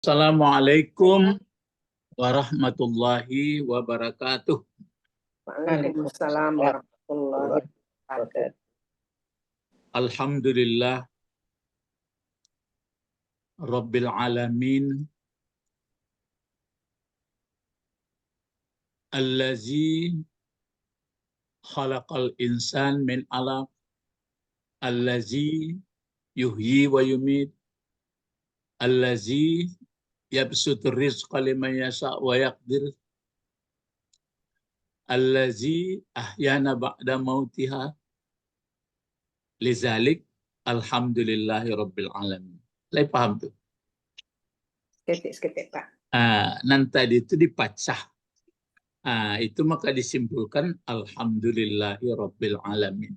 Assalamualaikum warahmatullahi wabarakatuh. Waalaikumsalam warahmatullahi wabarakatuh. Alhamdulillah Rabbil alamin allazi khalaqal insan min alaq allazi yuhyi wa yumit allazi yabsutur rizqa liman yasha wa yaqdir allazi ahyana ba'da mautiha lizalik alhamdulillahi rabbil alamin. Saya paham tuh. Seketik, Pak. Nanti tadi itu dipacah. Itu maka disimpulkan alhamdulillahi rabbil alamin.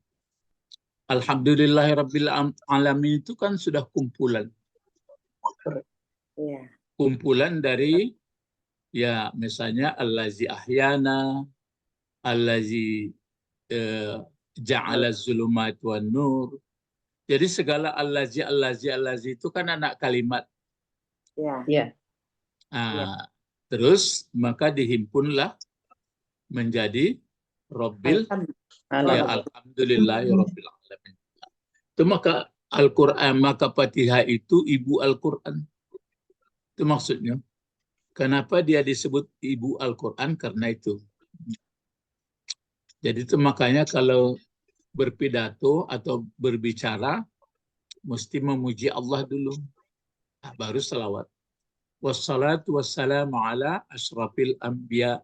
Alhamdulillahi rabbil alamin itu kan sudah kumpulan. Ya. Kumpulan dari ya misalnya allazi ahyana, allazi ja'ala zulumat wan nur. Jadi segala allazi itu kan anak kalimat. Ya. Terus maka dihimpunlah menjadi Rabbil ya alhamdulillahi rabbil alamin. Itu maka Al-Qur'an, maka Fatihah itu ibu Al-Qur'an. Itu maksudnya. Kenapa dia disebut ibu Al-Qur'an? Karena itu. Jadi itu makanya kalau berpidato atau berbicara mesti memuji Allah dulu. Baru salawat. Wassalatu wassalamu ala asyrafil anbiya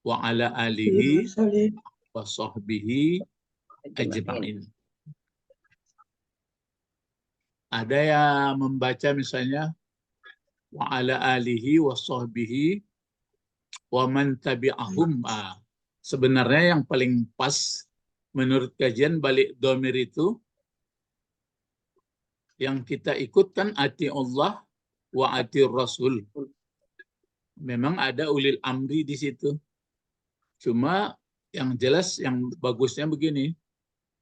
wa ala alihi wa sahbihi ajma'in. Ada yang membaca misalnya wa ala alihi wa sahbihi wa man tabi'ahum. Sebenarnya yang paling pas menurut kajian balik dhamir itu yang kita ikutkan ati Allah wa ati Rasul. Memang ada ulil amri di situ. Cuma yang jelas yang bagusnya begini,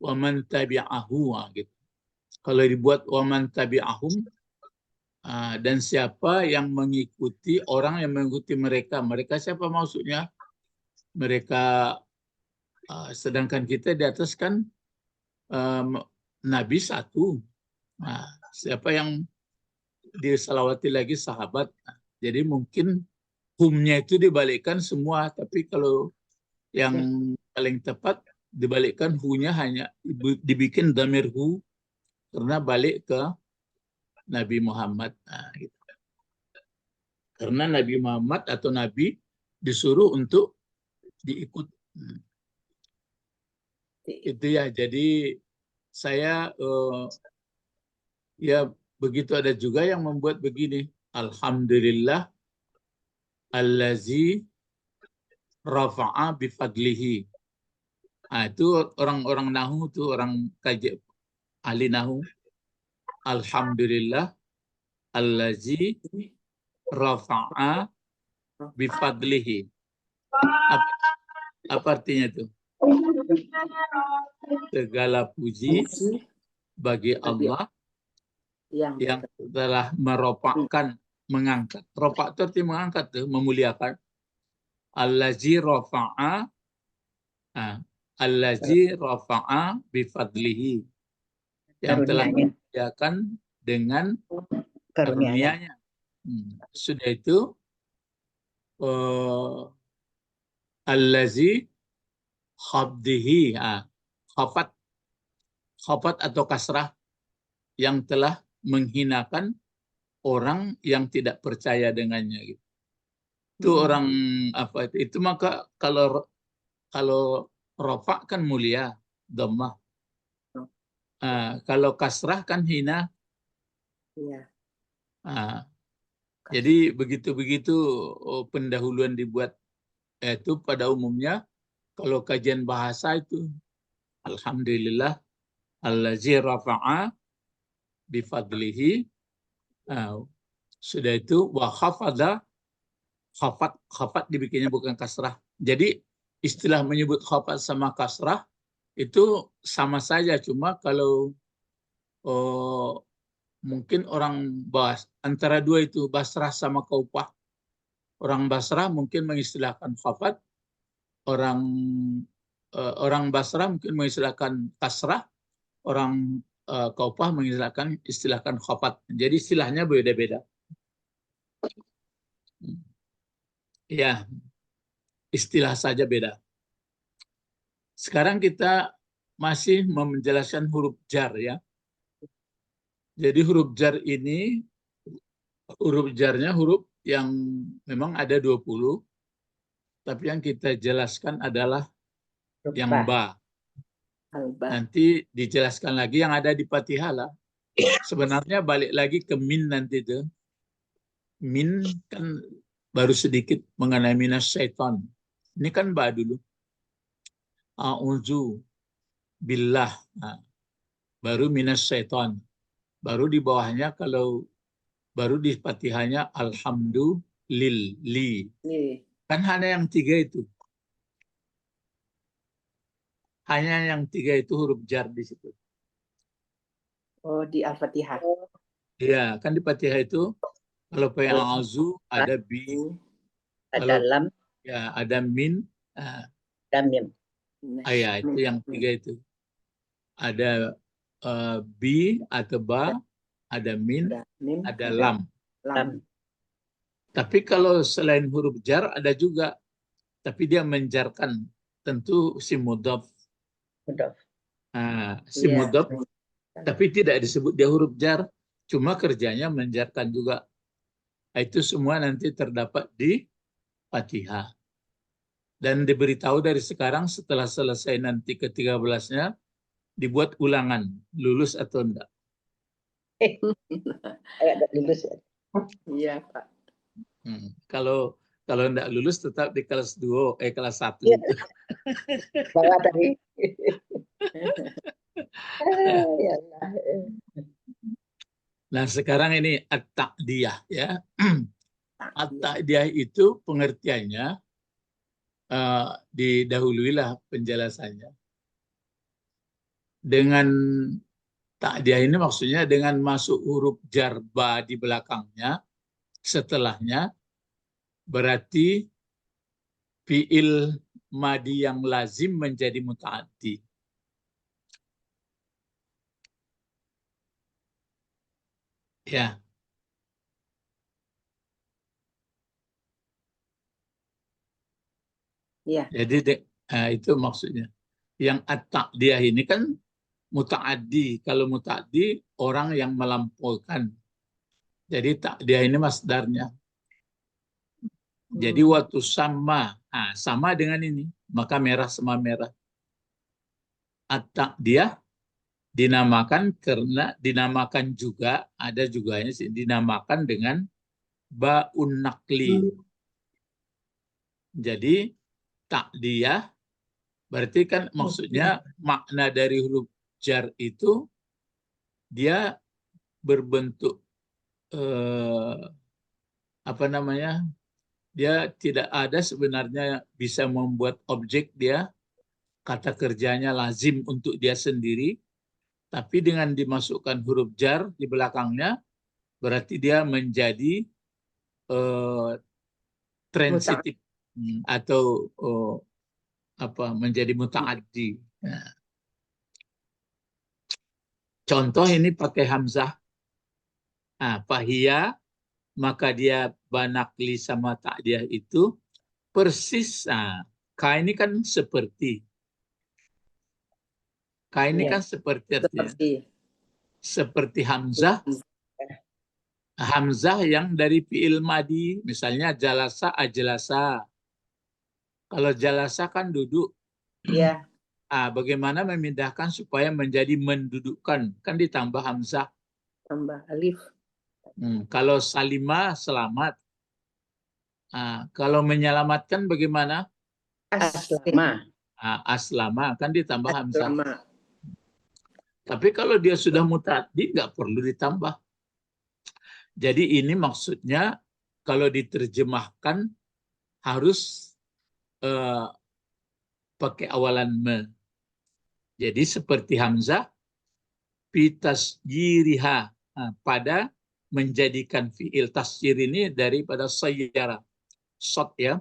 wa man tabi'ahu gitu. Kalau dibuat wa man tabi'ahum dan siapa yang mengikuti orang yang mengikuti mereka. Mereka siapa maksudnya? Mereka sedangkan kita di atas kan Nabi satu. Siapa yang disalawati lagi sahabat. Jadi mungkin humnya itu dibalikkan semua, tapi kalau yang paling tepat dibalikkan hu-nya hanya dibikin dhamir hu karena balik ke Nabi Muhammad. Gitu. Karena Nabi Muhammad atau Nabi disuruh untuk diikut. Itu ya, jadi saya ya begitu. Ada juga yang membuat begini, alhamdulillah allazi rafa'a bifadlihi. Itu orang-orang nahu, itu orang kaji ahli nahu. Alhamdulillah allazi rafa'a bifadlihi. Apa artinya itu? Segala puji bagi Allah yang telah meropakkan, mengangkat. Ropak itu artinya mengangkat, memuliakan. Allazi rafa'a allazi rafa'a bifadlihi, yang telah memuliakan dengan karunia-Nya. Sudah itu allazi khabdihi, khafat atau kasrah, yang telah menghinakan orang yang tidak percaya dengannya gitu. Itu orang apa itu? Itu maka kalau rofa kan mulia, dhammah. Kalau kasrah kan hina. Jadi begitu-begitu pendahuluan dibuat. Itu pada umumnya kalau kajian bahasa itu alhamdulillah allazi rafa'a bifadlihi. Sudah itu wa khafada, khafat dibikinnya bukan kasrah. Jadi istilah menyebut khafat sama kasrah itu sama saja, cuma kalau mungkin orang antara dua itu, Basrah sama Kufah. Orang Basrah mungkin mengistilahkan khafat, orang Basrah mungkin mengistilahkan kasrah, orang Kufah mengistilahkan khafat. Jadi istilahnya beda-beda. Ya, istilah saja beda. Sekarang kita masih menjelaskan huruf jar ya. Jadi huruf jar ini, huruf jarnya huruf yang memang ada 20, tapi yang kita jelaskan adalah yang ba. Nanti dijelaskan lagi yang ada di Fatihah lah. Sebenarnya balik lagi ke min nanti itu. Min kan baru sedikit mengenai minas syaitan. Ini kan ba dulu. A'udzu billah. Nah, baru minas syaitan. Baru di bawahnya kalau baru di Fatihahnya alhamdulillah. Kan hanya yang 3 itu. Hanya yang 3 itu huruf jar di situ. Oh, di Al-Fatihah. Iya, kan di Fatihah itu kalau A'udzu ada bi, ada lam, ya ada min, dan mim. ya itu yang 3 itu. Ada bi atau ba, ada min, ada lam. Tapi kalau selain huruf jar ada juga, tapi dia menjarkan, tentu si mudhaf. Si mudhaf, tapi tidak disebut dia huruf jar, cuma kerjanya menjarkan juga. Itu semua nanti terdapat di Fatihah. Dan diberitahu dari sekarang setelah selesai nanti ke-13-nya, dibuat ulangan, lulus atau enggak. Agak lulus ya. Iya, Pak. Kalau enggak lulus tetap di kelas 2, kelas 1. Ya. Bawah tadi. Nah, sekarang ini at-ta'diyah ya. At-ta'diyah itu pengertiannya didahuluilah penjelasannya. Dengan ta'diyah ini maksudnya dengan masuk huruf jar ba di belakangnya, setelahnya berarti fi'il madi yang lazim menjadi muta'addi. Ya. Iya. Jadi itu maksudnya. Yang at-ta'diyah ini kan muta'addi. Kalau muta'addi orang yang melampaukan. Jadi ta'diyah ini masdarnya. Jadi waktu sama, sama dengan ini, maka merah sama merah. At-ta'diyah dinamakan karena dinamakan juga, ada juganya sih, dinamakan dengan ba'un nakli. Jadi ta'diyah berarti kan maksudnya makna dari huruf jar itu dia berbentuk dia tidak ada sebenarnya bisa membuat objek, dia kata kerjanya lazim untuk dia sendiri, tapi dengan dimasukkan huruf jar di belakangnya berarti dia menjadi transitif atau menjadi muta'addi. Nah. Contoh ini pakai hamzah. Fahiyya, maka dia banakli sama ta'diyah itu persis. Ka ini kan seperti. Ka ini kan seperti artinya. Seperti hamzah. Hamzah yang dari fi'il madi, misalnya jalasa, ajlasa. Kalau jalasa kan duduk. Iya. Bagaimana memindahkan supaya menjadi mendudukkan? Kan ditambah hamzah. Tambah alif. Kalau salima, selamat. Kalau menyelamatkan bagaimana? Aslama. Aslama, kan ditambah hamzah. Tapi kalau dia sudah muta'addi, nggak perlu ditambah. Jadi ini maksudnya kalau diterjemahkan harus pakai awalan me. Jadi seperti hamzah, fitasjiriha, pada menjadikan fiil tasjir ini daripada sayyara. Sot ya.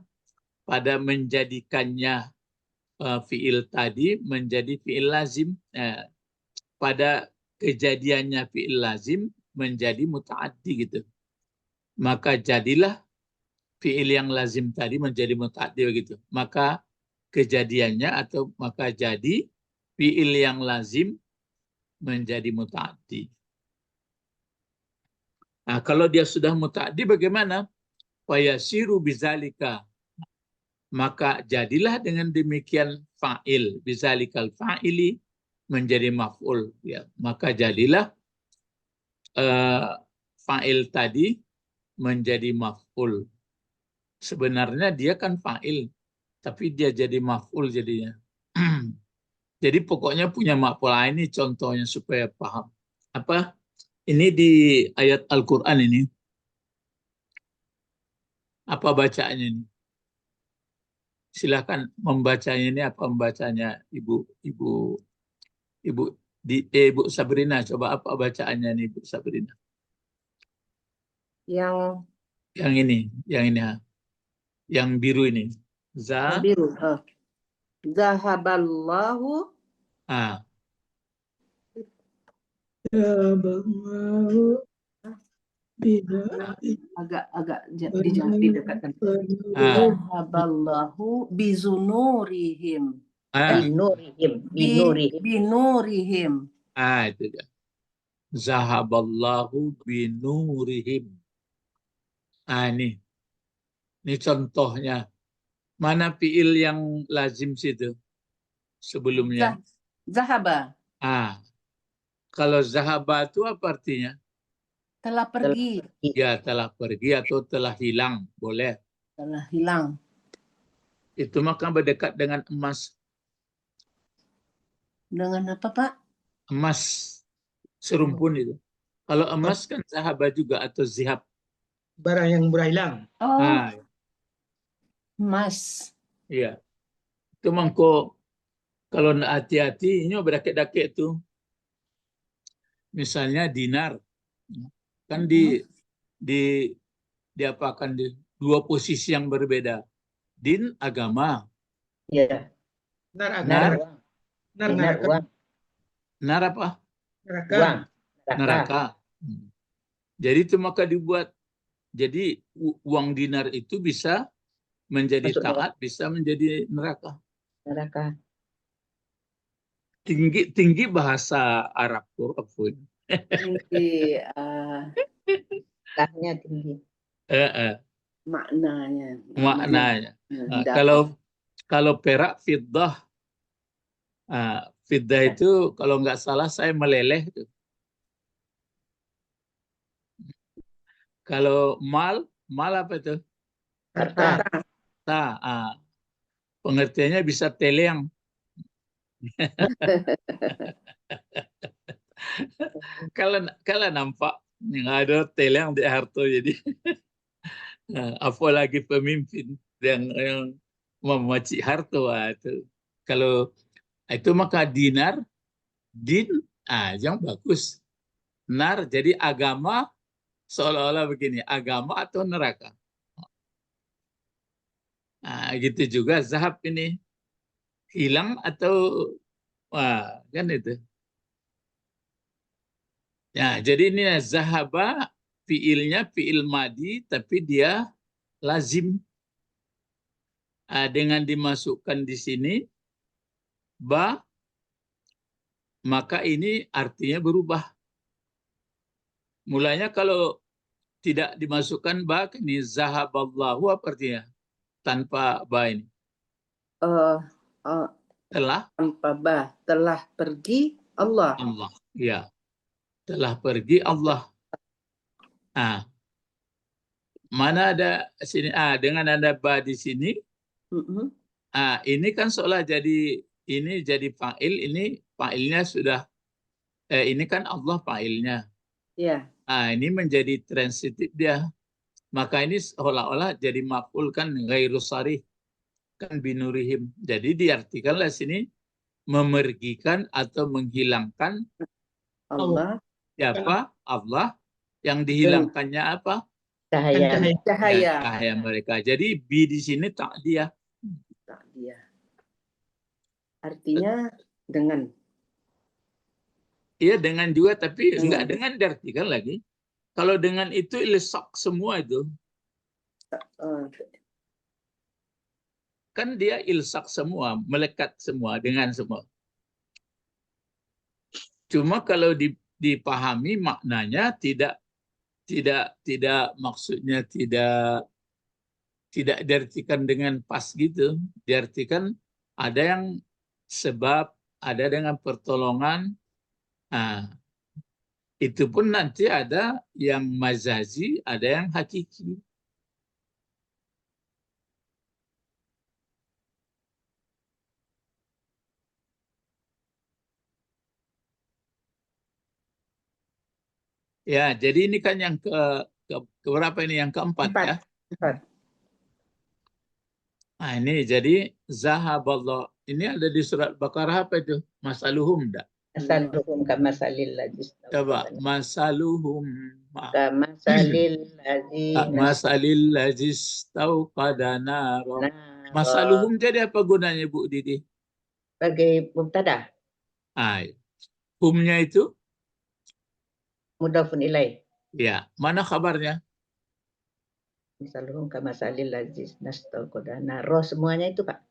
Pada menjadikannya fiil tadi menjadi fiil lazim. Pada kejadiannya fiil lazim menjadi muta'addi gitu. Maka jadilah fiil yang lazim tadi menjadi muta'addi begitu. Maka kejadiannya atau maka jadi fiil yang lazim menjadi muta'addi. Nah, kalau dia sudah muta'addi bagaimana? Fayasiru bizalika. Maka jadilah dengan demikian fa'il. Bizalikal fa'ili menjadi maf'ul. Ya. Maka jadilah fa'il tadi menjadi maf'ul. Sebenarnya dia kan fa'il. Tapi dia jadi maf'ul jadinya. Jadi pokoknya punya maf'ul. Ini contohnya supaya paham. Apa? Ini di ayat Al-Quran ini. Apa bacaannya ini? Silakan membacanya ini apa membacanya Ibu Sabrina, coba apa bacaannya nih Ibu Sabrina? Yang ini, yang biru ini. biru. Zahaballahu. Agak didekatkan. Zahaballahu bizunurihim. Binurihim. Itu dia. Zahaballahu binurihim. Ini contohnya. Mana fiil yang lazim situ sebelumnya? Zahaba. Kalau zahaba itu apa artinya? Telah pergi. Ya, telah pergi atau telah hilang, boleh. Telah hilang. Itu maka berdekat dengan emas. Dengan apa, Pak? Emas serumpun itu. Kalau emas kan zahaba juga atau zihab. Barang yang berhilang. Emas. Iya. Itu mangko kalau nak hati-hati ini berakit-dakit tuh. Misalnya dinar. Kan diapakan di dua posisi yang berbeda. Din agama. Iya. Nar uang. Nar apa? Uang. Neraka. Jadi itu maka dibuat. Jadi uang dinar itu bisa menjadi Masuk taat, bisa menjadi neraka. Neraka. Tinggi bahasa Arab tuh apa? Tinggi. Tahnya tinggi. Maknanya. Kalau perak fiddah. Fiddah itu kalau nggak salah saya meleleh tuh. Kalau mal apa itu? Harta. Pengertiannya bisa teleang. kalau nampak nggak ada teleang di harta jadi. Apalagi pemimpin yang memacik harta itu. Kalau itu maka din yang bagus. Nar jadi agama seolah-olah begini, agama atau neraka. Gitu juga zahab ini hilang atau kan itu. Ya, jadi ini zahaba fiilnya fiil madi tapi dia lazim. Dengan dimasukkan di sini ba, maka ini artinya berubah. Mulanya kalau tidak dimasukkan ba, ini zahaballahu apa artinya? Tanpa ba ini. Tanpa ba, telah pergi Allah. Allah, ya. Telah pergi Allah. Mana ada sini? Dengan ada ba di sini. Ini kan seolah jadi fa'il, ini fa'ilnya sudah ini kan Allah fa'ilnya. Ya. Ini menjadi transitif dia. Maka ini seolah-olah jadi maf'ul kan ghairu sharih kan binurihim. Jadi diartikanlah sini memergikan atau menghilangkan Allah Siapa? Allah. Yang dihilangkannya apa? Cahaya. Cahaya. Cahaya mereka. Jadi bi di sini tak dia. Tak dia. Artinya dengan. Iya dengan juga, tapi Dengan. enggak dengan diartikan lagi. Kalau dengan itu ilsak semua itu. Kan dia ilsak semua, melekat semua dengan semua. Cuma kalau dipahami maknanya tidak maksudnya tidak diartikan dengan pas gitu. Diartikan ada yang sebab, ada dengan pertolongan. Nah, itu pun nanti ada yang majazi, ada yang hakiki. Ya, jadi ini kan yang keberapa ini? Yang keempat ya. Empat. Nah, ini jadi zahaballah. Ini ada di surat Baqarah apa itu? Masaluhum enggak? Masaluhum kamasalil ladzi. Coba masaluhum. Kamasalil ladzi. Tauqada naro. Masaluhum jadi apa gunanya Bu Didi? Sebagai mubtada. Humnya itu? Mudhafun ilaih. Ya, mana kabarnya? Masaluhum kamasalil ladzi nastauqada naro, semuanya itu Pak.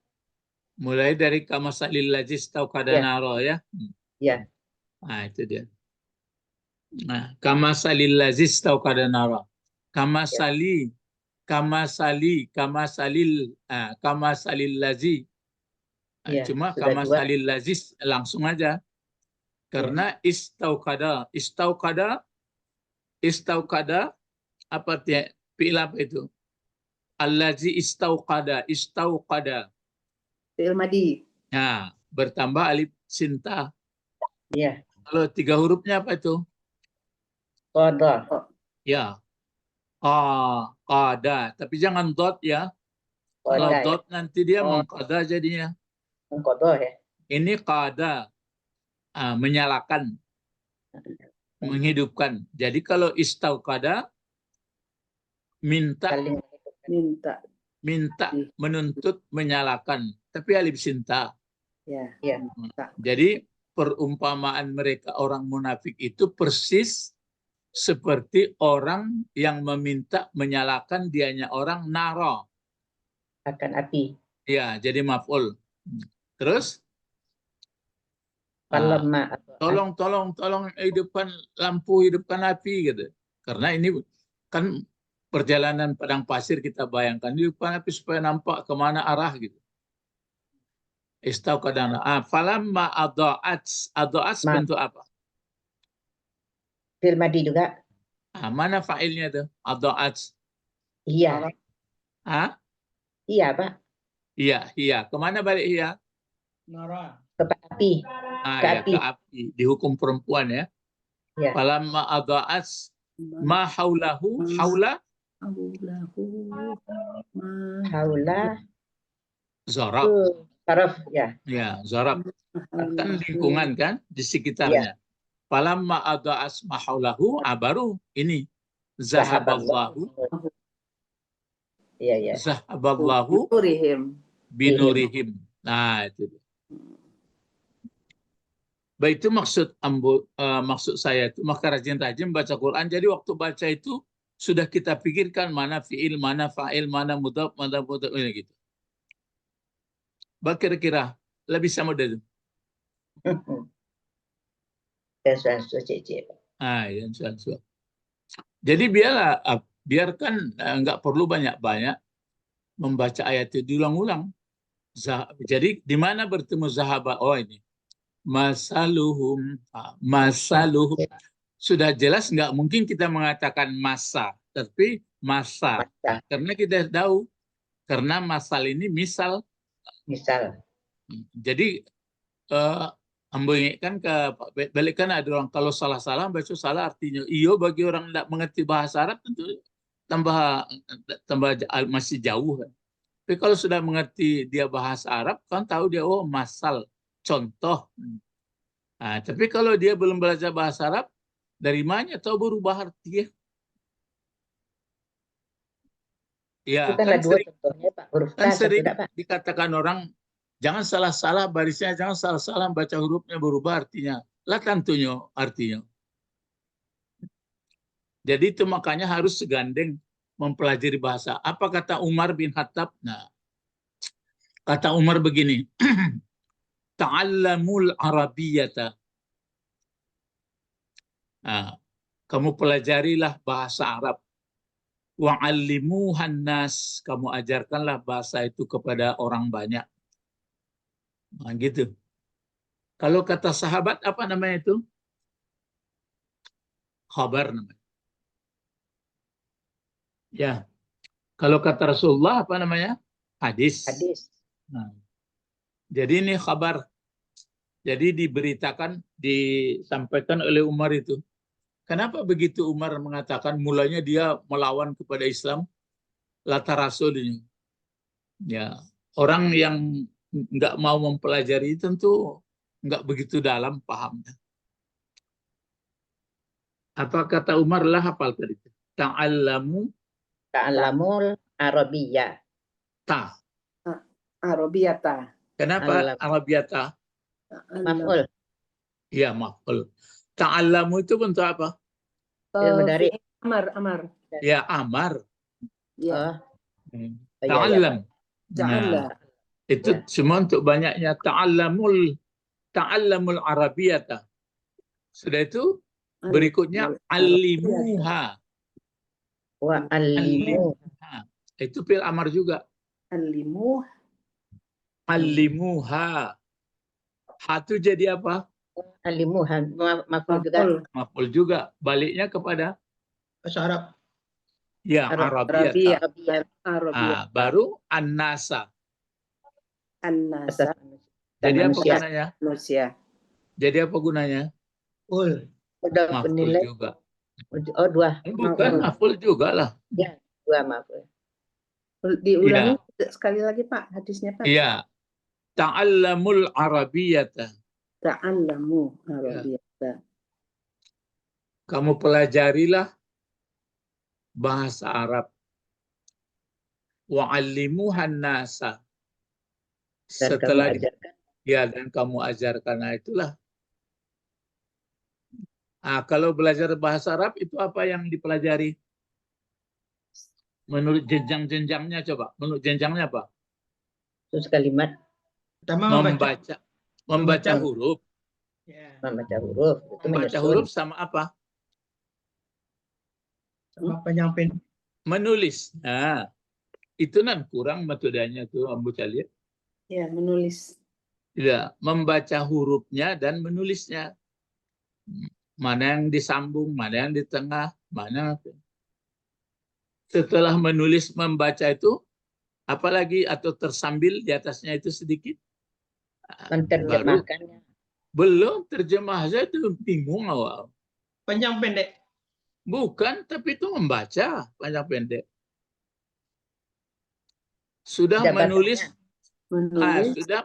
Mulai dari kamasalil ladzi tauqada naro ya. Ya. Nah, itu dia. Nah, kamasalil ladzi tauqada naro. Kamasalil ladzi. Cuma kamasalil ladzi langsung aja. Karena istauqada apa artinya? Fi'il apa itu? Allazi istauqada. Fi'il madhi. Nah, bertambah alif sinta. Iya. Kalau 3 hurufnya apa itu? Qada. Ya. Qada. Tapi jangan dot ya. Kalau dot nanti dia mengqada jadinya. Qada ya. Ini qada. Menyalakan. Menghidupkan. Jadi kalau istauqada minta menuntut, menyalakan, tapi alif sinta. Ya. Jadi perumpamaan mereka orang munafik itu persis seperti orang yang meminta menyalakan dianya orang naro. Akan api. Ya, jadi maf'ul. Terus tolong hidupkan lampu, hidupkan api gitu. Karena ini kan perjalanan padang pasir, kita bayangkan hidupkan api supaya nampak kemana arah gitu. Istauqadana. Falamma adha'at bentuk apa? Fi'il madhi juga. Mana fa'ilnya tuh? Adha'at. Iya. Iya, Pak. Iya. Kemana balik iya? Ke api. Ke api. Dihukum perempuan ya. Falamma adha'at ma haulahu. Haula. Zarab. Zarab ya. Ya, zarab. Kan lingkungan kan di sekitarnya. Falamma adha'at ma haulahu, baru ini zahaballahu. Iya. Zahaballahu binurihim. Nah, itu. Baik, itu maksud saya itu, maka rajin-rajin baca Quran. Jadi waktu baca itu sudah kita pikirkan mana fi'il, mana fa'il, mana mudhaf, gitu. Kira-kira lebih sama dari itu. Jadi biarkan nggak perlu banyak-banyak membaca ayat itu diulang-ulang. Jadi di mana bertemu zahaba? Oh ini. Masaluhum. Sudah jelas nggak mungkin kita mengatakan masa, tapi masa. Karena kita tahu, karena masal ini misal. Jadi kan balikkan ada orang kalau salah baca salah artinya. Iyo bagi orang tidak mengerti bahasa Arab tentu tambah masih jauh. Tapi kalau sudah mengerti dia bahasa Arab kan tahu dia masal, contoh. Nah, tapi kalau dia belum belajar bahasa Arab, Dari mana tahu berubah arti ya? Ya, Bukanlah kan dua sering, contohnya Pak. Huruf K kan satu sering enggak Pak? dikatakan orang jangan salah-salah barisnya, jangan salah-salah baca hurufnya berubah artinya. Lah tentunya artinya. Jadi itu makanya harus segandeng mempelajari bahasa. Apa kata Umar bin Khattab? Nah, kata Umar begini, Ta'allamul Arabiyyata. Nah, kamu pelajarilah bahasa Arab. Wa'allimuhan nas. Kamu ajarkanlah bahasa itu kepada orang banyak. Nah, gitu. Kalau kata sahabat, apa namanya itu? Khabar namanya. Ya. Kalau kata Rasulullah, apa namanya? Hadis. Hadis. Nah, jadi ini khabar. Jadi diberitakan, disampaikan oleh Umar itu. Kenapa begitu Umar mengatakan mulanya dia melawan kepada Islam? Latar Rasul ini. Ya, orang yang nggak mau mempelajari tentu nggak begitu dalam pahamnya. Apa kata Umar lah hafal tadi? Ta'allamu Ta'allamul Arabiyyah. ta. Arabiyata. Kenapa Arabiata? Maf'ul. Iya, maf'ul. Ta'allamu itu bentuk apa? Dari Amar. Ya, amar. Ya. Ta'allam. Ja'ala. Nah, itu semua untuk banyaknya ta'allamul arabiyata. Sudah itu berikutnya alimuha. Wa allimu. Itu fil amar juga. Alimuha. Ha itu jadi apa? Allimu maf'ul juga. Maf'ul juga. Baliknya kepada bahasa Arab. ya, arabiyata. Arabiyata. Baru an-nasa. An-nasa. Jadi apa Manusia. gunanya? Manusia. Jadi apa gunanya? Ul. Udah Maf'ul penilai. juga. Oh, dua. Bukan, maf'ul juga lah. Ya, dua maf'ul. Diulangi sekali lagi Pak, hadisnya Pak. Iya. Ta'allamul arabiyata. Ta'allamu Arabiyata. Kamu pelajarilah bahasa Arab. Wa'allimuhan nasa. Dan Setelah kamu ajarkan. ya, dan kamu ajarkan. Nah, itulah. Kalau belajar bahasa Arab itu apa yang dipelajari? Menurut jenjang-jenjangnya coba. Menurut jenjangnya apa? Terus kalimat Pertama Membaca huruf. Ya. membaca huruf. Itu Membaca menyusun. huruf sama apa? Sama panjang pendek. Menulis. Nah, itu kan kurang metodenya tuh, Ambu lihat. Ya, menulis. Tidak, membaca hurufnya dan menulisnya. Mana yang disambung, mana yang di tengah, mana. Setelah menulis, membaca itu, apalagi atau tersambil di atasnya itu sedikit. Menerjemahkannya. Belum terjemah, saya itu bingung awal. Panjang pendek. Bukan, tapi itu membaca panjang pendek. Sudah Jabatannya.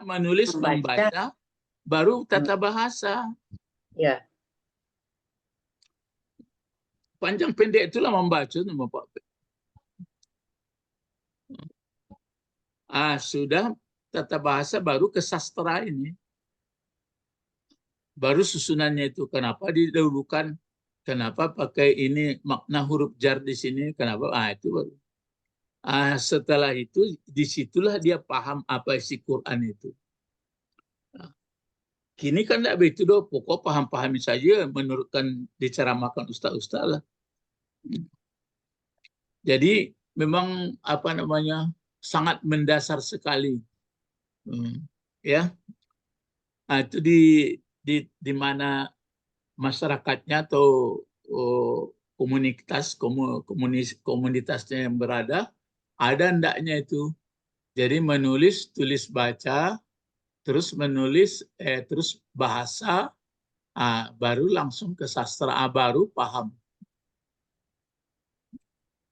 menulis, membaca, baru tata bahasa. Ya. Panjang pendek itulah membaca. Sudah tata bahasa baru ke sastra ini. Baru susunannya itu. Kenapa didahulukan? Kenapa pakai ini makna huruf jar di sini? Kenapa? Itu baru. Setelah itu, disitulah dia paham apa isi Quran itu. Kini kan tidak begitu doh, pokok paham-pahami saja menurutkan diceramakan ustaz-ustaz lah. Jadi memang apa namanya sangat mendasar sekali, ya. Itu di mana masyarakatnya atau komunitasnya yang berada, ada ndaknya itu. Jadi menulis, tulis, baca, terus menulis, terus bahasa, baru langsung ke sastra, baru paham.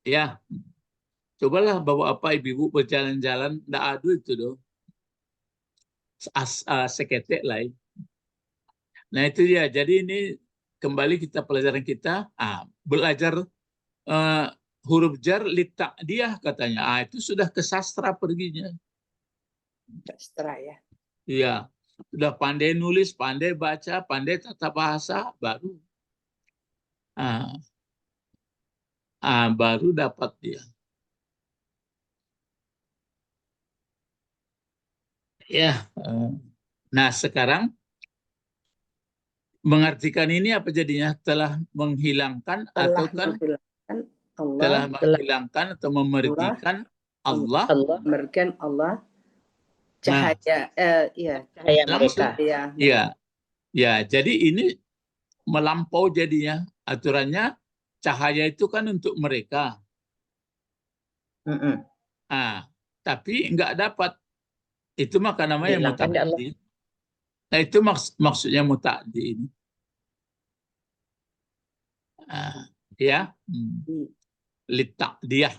Ya, cobalah bawa apa ibu-ibu berjalan-jalan, ndak ada itu doh. Seketek lah. Nah itu dia. Jadi ini kembali kita pelajaran kita, belajar huruf jar lita'diyah katanya. Itu sudah ke sastra perginya. Sastra ya. Iya, sudah pandai nulis, pandai baca, pandai tata bahasa, baru baru dapat dia. Ya, nah sekarang mengartikan ini apa jadinya? Telah menghilangkan atau kan menghilangkan Allah, telah menghilangkan atau memergikan Allah. memberikan Allah Nah, cahaya, Cahaya langsung. mereka. Ya, jadi ini melampau jadinya. Aturannya cahaya itu kan untuk mereka. Tapi nggak dapat. Itu maka namanya Hilangkan ya Allah. muta'addi. Nah, itu maksudnya muta'addi ini. Ya. Lita'diyah.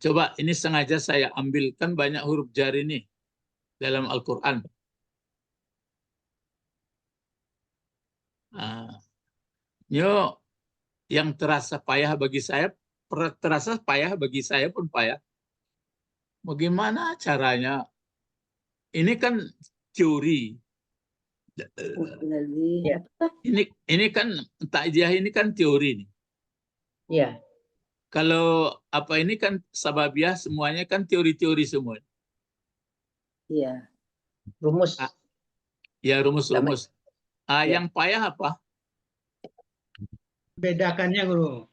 Coba ini sengaja saya ambilkan banyak huruf jar ini dalam Al-Quran. Yang terasa payah bagi saya, pun payah. Bagaimana caranya? Ini kan teori. Ini kan takjiah ini kan teori nih. Iya. Kalau apa ini kan sababiah semuanya kan teori-teori semua. Iya. Rumus. Ya rumus-rumus. Yang payah apa? Bedakannya guru.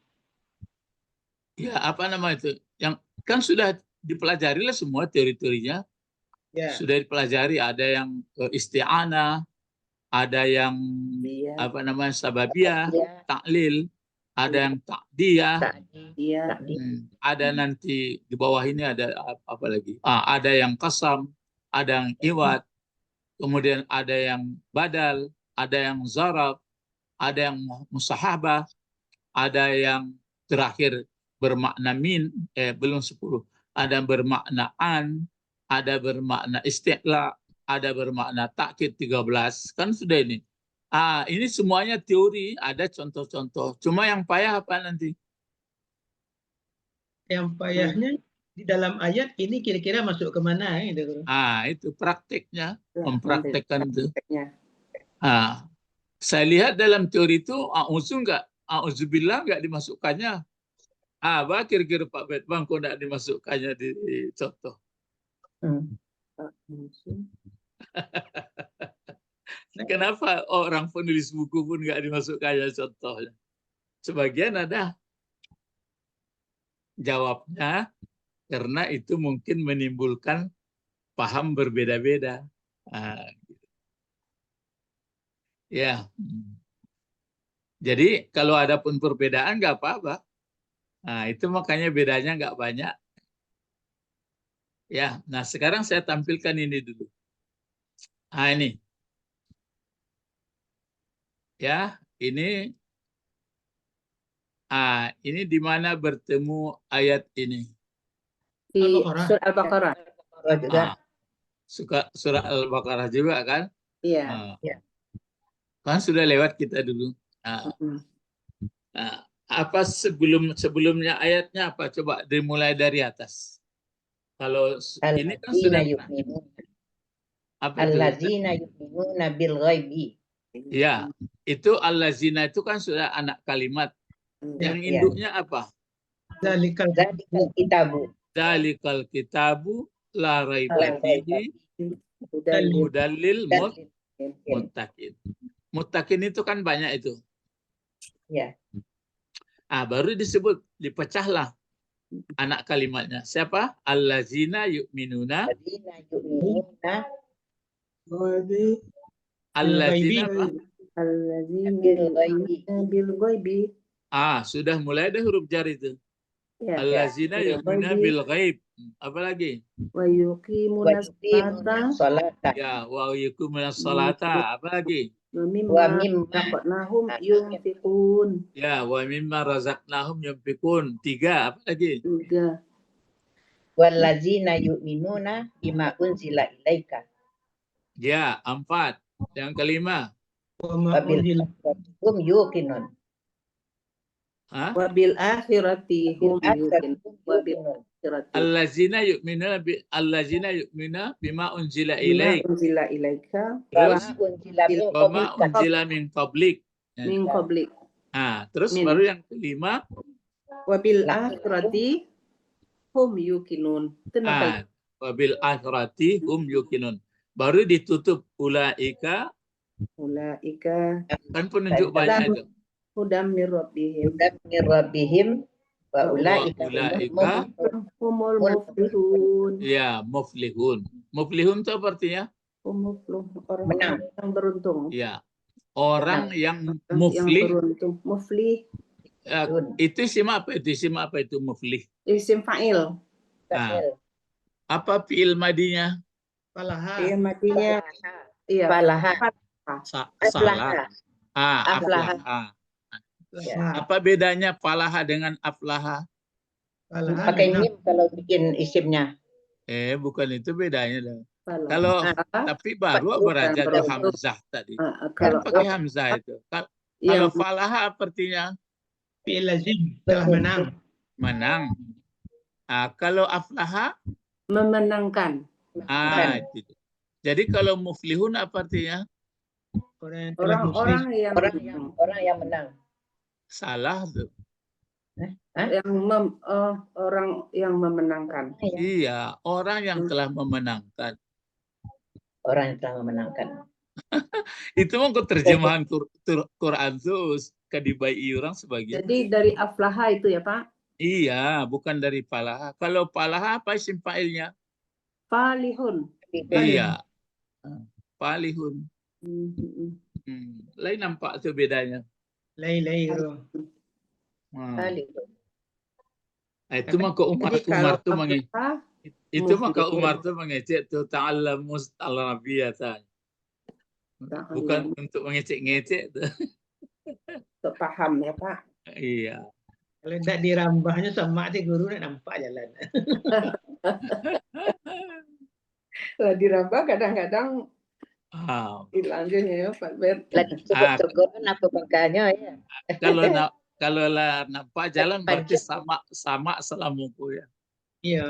Ya apa nama itu? Yang kan sudah dipelajari lah semua teori-teorinya. Ya. Sudah dipelajari, ada yang isti'anah, ada yang apa namanya sababiah, taklil, ada yang takdiyah, ada nanti di bawah ini ada apa lagi? Ada yang qasam, ada yang iwad, kemudian ada yang badal, ada yang zarab, ada yang musahabah, ada yang terakhir bermakna belum 10, ada bermakna ada bermakna isti'la, ada bermakna takkid 13, kan sudah ini. Ini semuanya teori, ada contoh-contoh. Cuma yang payah apa nanti? Yang payahnya di dalam ayat ini kira-kira masuk kemana gitu. Itu prakteknya, mempraktekkan itu. Saya lihat dalam teori itu auzubillah nggak dimasukkannya. Apa kira-kira Pak Bedbang kok nggak dimasukkannya di contoh? Kenapa orang penulis buku pun nggak dimasukkannya contohnya? Sebagian ada jawabnya karena itu mungkin menimbulkan paham berbeda-beda. Ya, jadi kalau ada pun perbedaan nggak apa-apa. Itu makanya bedanya nggak banyak. Ya, nah sekarang saya tampilkan ini dulu. Ini. Ya, ini di mana bertemu ayat ini? Di surah Al-Baqarah. Surah Al-Baqarah juga kan? Iya. Kan sudah lewat kita dulu. Apa sebelumnya ayatnya apa? Coba dimulai dari atas. Kalau ini kan sudah allazina yu'minuna bil ghaibi. Ya, itu allazina itu kan sudah anak kalimat. Yang induknya apa? Zalikal kitabu. Zalikal kitabu la raiba fihi hudallil muttaqin. Muttaqin itu kan banyak itu. Ya. Baru disebut, dipecahlah anak kalimatnya. Siapa? Allazina yu'minuna. Allazina bil ghaibi. Sudah mulai ada huruf jar itu. Allazina yu'minuna bil ghaib. Apa lagi? Wa yuqimunas salata. Ya, wa yuqimunas salata. Apa lagi? Wa mimma razaqnahum yunfiqun. Ya, wa mimma razaqnahum yunfiqun. 3, apa lagi? 3. Wallazina yu'minuna bima unzila ilaika. Ya, 4. Yang kelima. Wa ma Wabil unzila hum yuqinun. Hah? Wabil akhirati hum yuqinun. Wabil Yuqinun. akhirati Allazina yu'mina bima unzila bima ilaik. unzila ilaika Terus Wama unzila min wama qablika. unzila min qablik. min qablik. Terus Min. baru yang kelima. Wabil Nah. akhirati hum yuqinun. Itu nakal. Wabil akhirati hum yuqinun. Baru ditutup ulaika, Ulaika kan penunjuk banyak itu. hudam mir rabbihim. Hudan min rabbihim wa Wa ulaika ulaika humul muflihun. ya muflihun. Muflihun itu artinya Orang Menang. yang beruntung. ya orang yang Yang muflih. beruntung. Muflih Itu isim apa itu? Isim apa itu muflih? isim fa'il. fa'il. Apa fi'il madinya? falaha. Iya matinya iya. Falaha. Salah. Aflaha. Aflaha. Falaha. Apa bedanya falaha dengan aflaha? Falaha Pakai menang. mim kalau bikin isimnya. Bukan itu bedanya. Dah. Falah. Kalau Ah, tapi baru beraja tuh hamzah tadi. Kan kalau pakai hamzah itu. Kalau yang falaha artinya Fi'il lazim telah menang. menang. Kalau aflaha, memenangkan itu. Jadi kalau muflihun apa artinya? Orang yang telah orang-orang muflih. yang Orang yang menang. Salah tuh. orang yang memenangkan. Iya, orang yang telah memenangkan. Orang yang telah memenangkan. Itu mah terjemahan Quran tuh kadibai orang sebagian. Jadi dari aflaha itu ya Pak. Iya, bukan dari palaha. Kalau palaha apa isim fa'ilnya? Falihun. Iya. Palihun. Mhm. Lain nampak tuh bedanya. Lai-lai. Itu mah ke Umar Jadi kalau tuh aflaha itu mah ke muflihun. Umar tuh mengecek tuh ta'allamus al-arabiyata. Bukan untuk mengecek-ngecek tuh. Untuk paham ya Pak. Iya. Kalau tidak dirambahnya sama sih guru nak nampak jalan. Kalau dirambah kadang-kadang hilangnya ya Pak Ben. Lagi cukup-cukup apa makanya ya. Kalau lah nampak jalan berarti sama selamuku ya. Iya.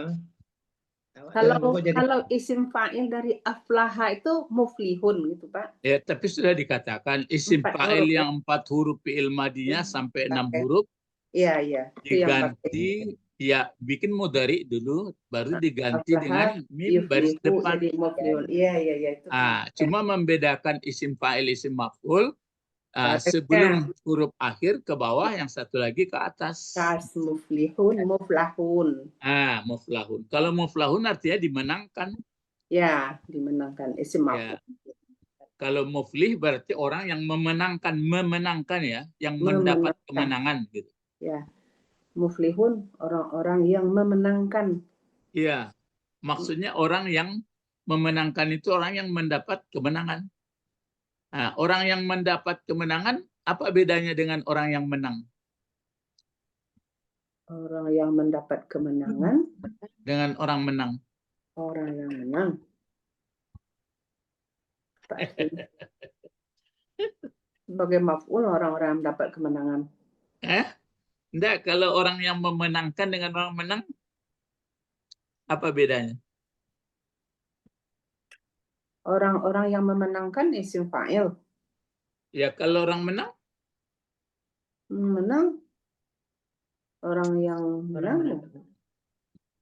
Kalau isim fa'il dari aflaha itu muflihun gitu Pak. Ya, tapi sudah dikatakan isim 4 fa'il huruf, yang 4 huruf fi'il madinya sampai 6 huruf Iya, iya. Itu yang pakai. diganti ya bikin mudhari dulu baru diganti Aflaha, dengan mim baris yuflihu, depan. jadi muflihun. Iya itu. Cuma membedakan isim fa'il isim maf'ul Batasnya. sebelum huruf akhir ke bawah, yang satu lagi ke atas. Kas muflihun, muflahun. Muflahun. Kalau muflahun artinya dimenangkan. Ya, dimenangkan isim Ya. maf'ul. Kalau muflih berarti orang yang memenangkan ya, yang mendapat kemenangan gitu. Ya. Muflihun, orang-orang yang memenangkan. Iya. Maksudnya orang yang memenangkan itu orang yang mendapat kemenangan. Orang yang mendapat kemenangan, apa bedanya dengan orang yang menang? Orang yang mendapat kemenangan. Dengan orang menang. Orang yang menang. Sebagai maf'ul, orang-orang yang mendapat kemenangan. Enggak, kalau orang yang memenangkan dengan orang menang, apa bedanya? Orang-orang yang memenangkan isim fa'il. Ya, kalau orang menang? Menang. Orang yang menang.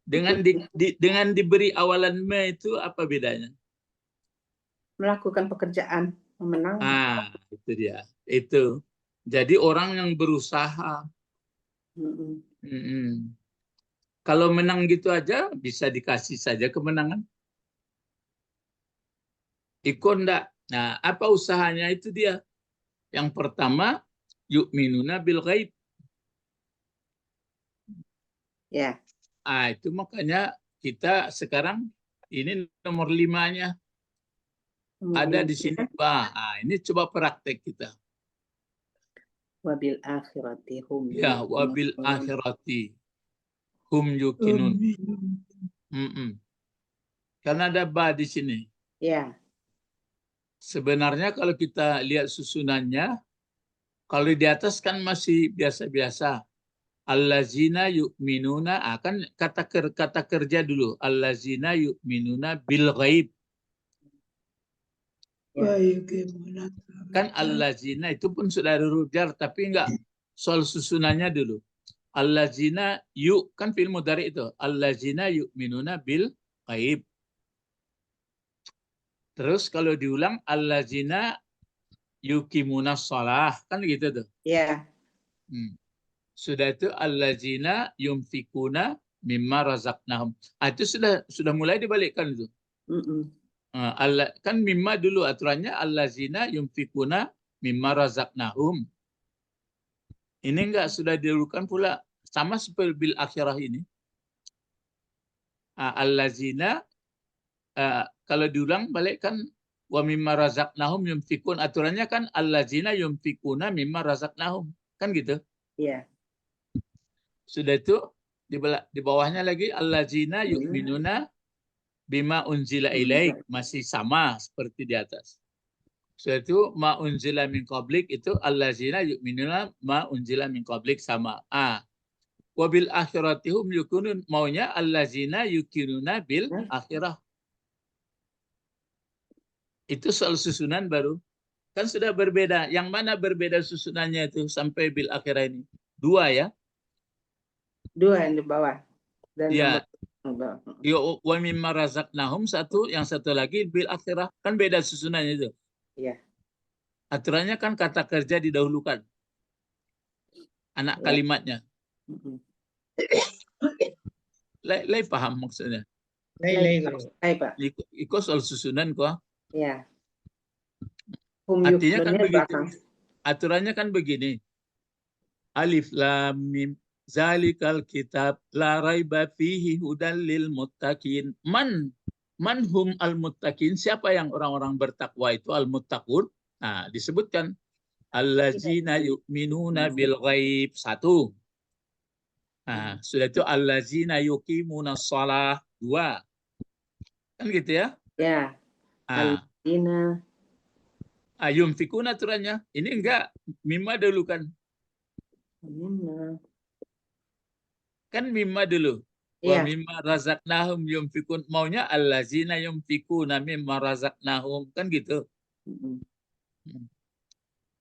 Dengan diberi awalan ma itu apa bedanya? Melakukan pekerjaan, memenang. Itu dia. Itu. Jadi orang yang berusaha. Kalau menang gitu aja bisa dikasih saja kemenangan. Ikut enggak. Nah, apa usahanya itu dia? Yang pertama, yu'minuna bil ghaib. Ya. Itu makanya kita sekarang ini nomor 5-nya. Ada di sini, Pak. Ini coba praktek kita. Wabil akhirati hum. Ya, wabil akhirati hum yuqinun. Karena ada ba di sini. Ya. Sebenarnya kalau kita lihat susunannya, kalau di atas kan masih biasa-biasa. Allazina yu'minuna, kan kata kerja dulu. Allazina yu'minuna bil ghaib. Kan allazina itu pun sudah ada huruf jar, tapi enggak soal susunannya dulu. Allazina kan fi'il mudhari itu. Allazina yu'minuna bil ghaib. Terus kalau diulang allazina yuqimuna shalah, kan gitu tuh. Ya. Sudah itu allazina yunfikuna mimma razaqnahum. Itu sudah mulai dibalikkan itu. Kan mimma dulu aturannya allazina yunfikuna mimma razaqnahum. Ini enggak sudah didahulukan pula, sama seperti bil akhirah ini. Allazina kalau diulang balik kan wa mimma razaqnahum yunfikun, aturannya kan allazina yunfikuna mimma razaqnahum, kan gitu. Iya. Sudah itu di bawahnya lagi allazina yu'minuna bima unzila ilaik, masih sama seperti di atas. Sudah itu ma unzila min qablik, itu allazina yu'minuna ma unzila min qablik, sama. Wabil akhiratihum yukunun, maunya allazina yukinuna bil akhirah. Itu soal susunan baru. Kan sudah berbeda. Yang mana berbeda susunannya itu sampai bil akhirah ini? Dua ya? Dua yang di bawah. Dan Ya. nomor Wa mimma razaqnahum satu, yang satu lagi bil akhirah. Kan beda susunannya itu. Iya. Aturannya kan kata kerja didahulukan. Anak kalimatnya. Lai paham maksudnya? Lai. Pak. Ikut soal susunan kok. Ya. Artinya kan begitu. Aturannya kan begini. Alif lam mim zalikal kitab la raiba fihi hudal lil muttaqin. Man hum al muttaqin? Siapa yang orang-orang bertakwa itu? Al muttaqun. Nah, disebutkan allazina yu'minuna bil ghaib, satu. Nah, sudah itu allazina yuqimuna shalah, dua. Kan gitu ya? Ya. Allazina yunfikun aturannya. Ini enggak, mimma dulu kan. Kan mimma dulu. Wa mimma razaqnahum yunfikun. Maunya allazina yunfikuna mimma razaqnahum. Kan gitu.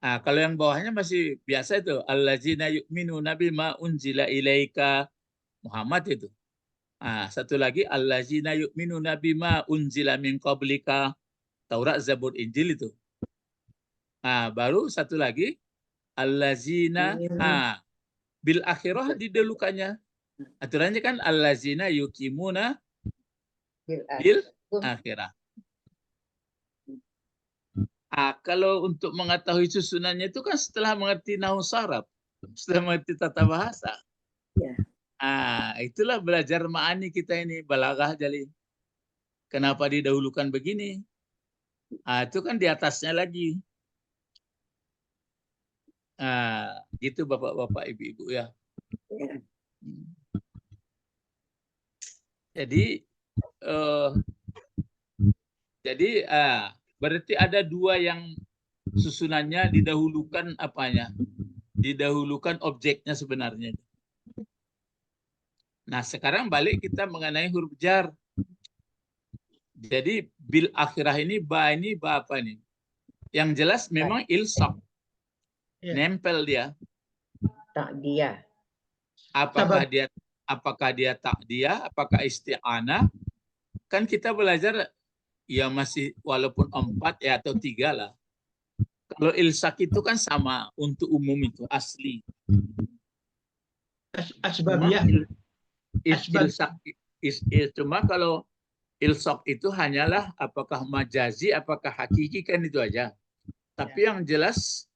Kalau yang bawahnya masih biasa itu. Allazina yu'minuna bima unzila ilaika. Muhammad itu. Satu lagi. Allazina yu'minuna bima unzila min qablika. Taurat, Zabur, Injil itu. Baru satu lagi. Allazina. Bil akhirah didahulukannya. Aturannya kan allazina yuqimuna bil akhirah. Kalau untuk mengetahui susunannya itu kan setelah mengerti nahwu saraf, setelah mengerti tata bahasa. Ya. Itulah belajar ma'ani kita ini, balaghah jadi. Kenapa didahulukan begini? Itu kan di atasnya lagi. Gitu bapak-bapak, ibu-ibu ya. Jadi berarti ada dua yang susunannya didahulukan apanya? Didahulukan objeknya sebenarnya. Nah, sekarang balik kita mengenai huruf jar. Jadi bil akhirah ini ba apa nih? Yang jelas memang ilsaq. Nempel dia. Ta'diyah. Apakah dia ta'diyah, apakah isti'anah? Kan kita belajar ya masih walaupun 4 ya atau 3 lah. Kalau ilsak itu kan sama untuk umum itu asli. Asbabiyah. Cuma kalau ilsak itu hanyalah apakah majazi, apakah hakiki, kan itu aja. Tapi yang jelas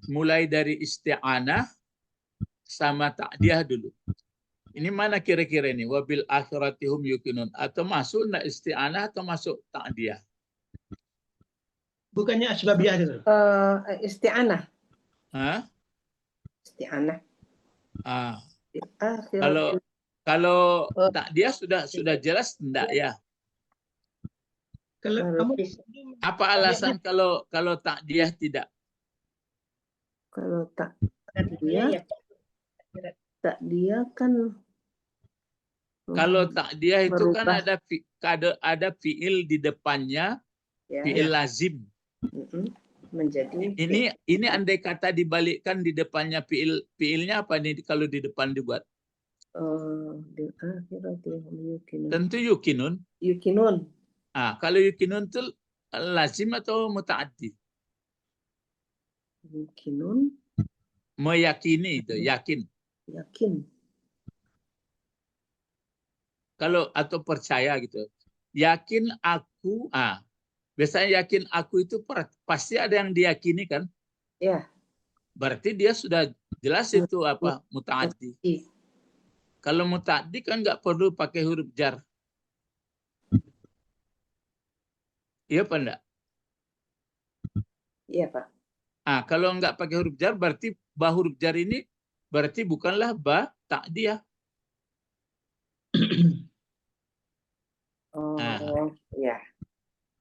mulai dari isti'anah sama ta'diyah dulu. Ini mana kira-kira ini? Wabil akhiratihum yuqinun. Atau masuk isti'anah atau masuk ta'diyah? Bukannya asbabiyah itu? Isti'anah. Isti'anah. Kalau ta'diyah sudah jelas enggak ya? Kalau Kalau kamu pis- Apa alasan kalau takdiah tidak? Kalau tak Dia ya dia kan Kalau takdiah itu kan merubah ada fiil di depannya, ya fiil lazim. menjadi Ini andai kata dibalikkan di depannya fiilnya apa nih kalau di depan dibuat? di akhirat yukinun. Tentu yukinun. Yukinun. Kalau yukinun itu lazim atau mutaaddi? Yukinun Meyakini itu, yakin. yakin. Kalau atau percaya gitu. Yakin aku, biasanya yakin aku itu pasti ada yang diyakini kan? Ya. Berarti dia sudah jelas itu apa? Mutaaddi. Kalau mutaaddi kan nggak perlu pakai huruf jar. Iya apa enggak? Iya, Pak. Kalau nggak pakai huruf jar berarti ba huruf jar ini berarti bukanlah ba takdiah. Ya.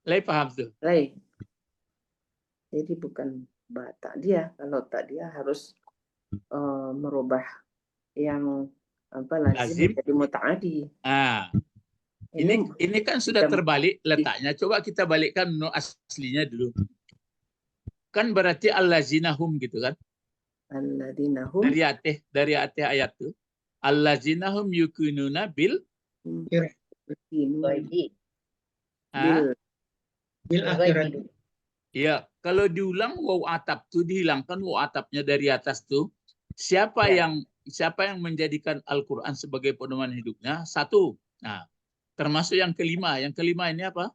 Lai paham tuh? Baik. Jadi bukan tak dia. Kalau tak dia harus merubah yang lazim Lazim. menjadi mutaadi. Ini kan sudah terbalik letaknya. Coba kita balikkan aslinya dulu. Kan berarti allazinahum gitu kan? Alladzinahum Dari ateh ayat tuh. Allazinahum yukinuna bil bil akhirat. Iya, kalau diulang waw atap tuh dihilangkan waw atapnya dari atas tuh. Siapa yang menjadikan Al-Qur'an sebagai pedoman hidupnya? Satu. Nah, termasuk yang kelima. Yang kelima ini apa?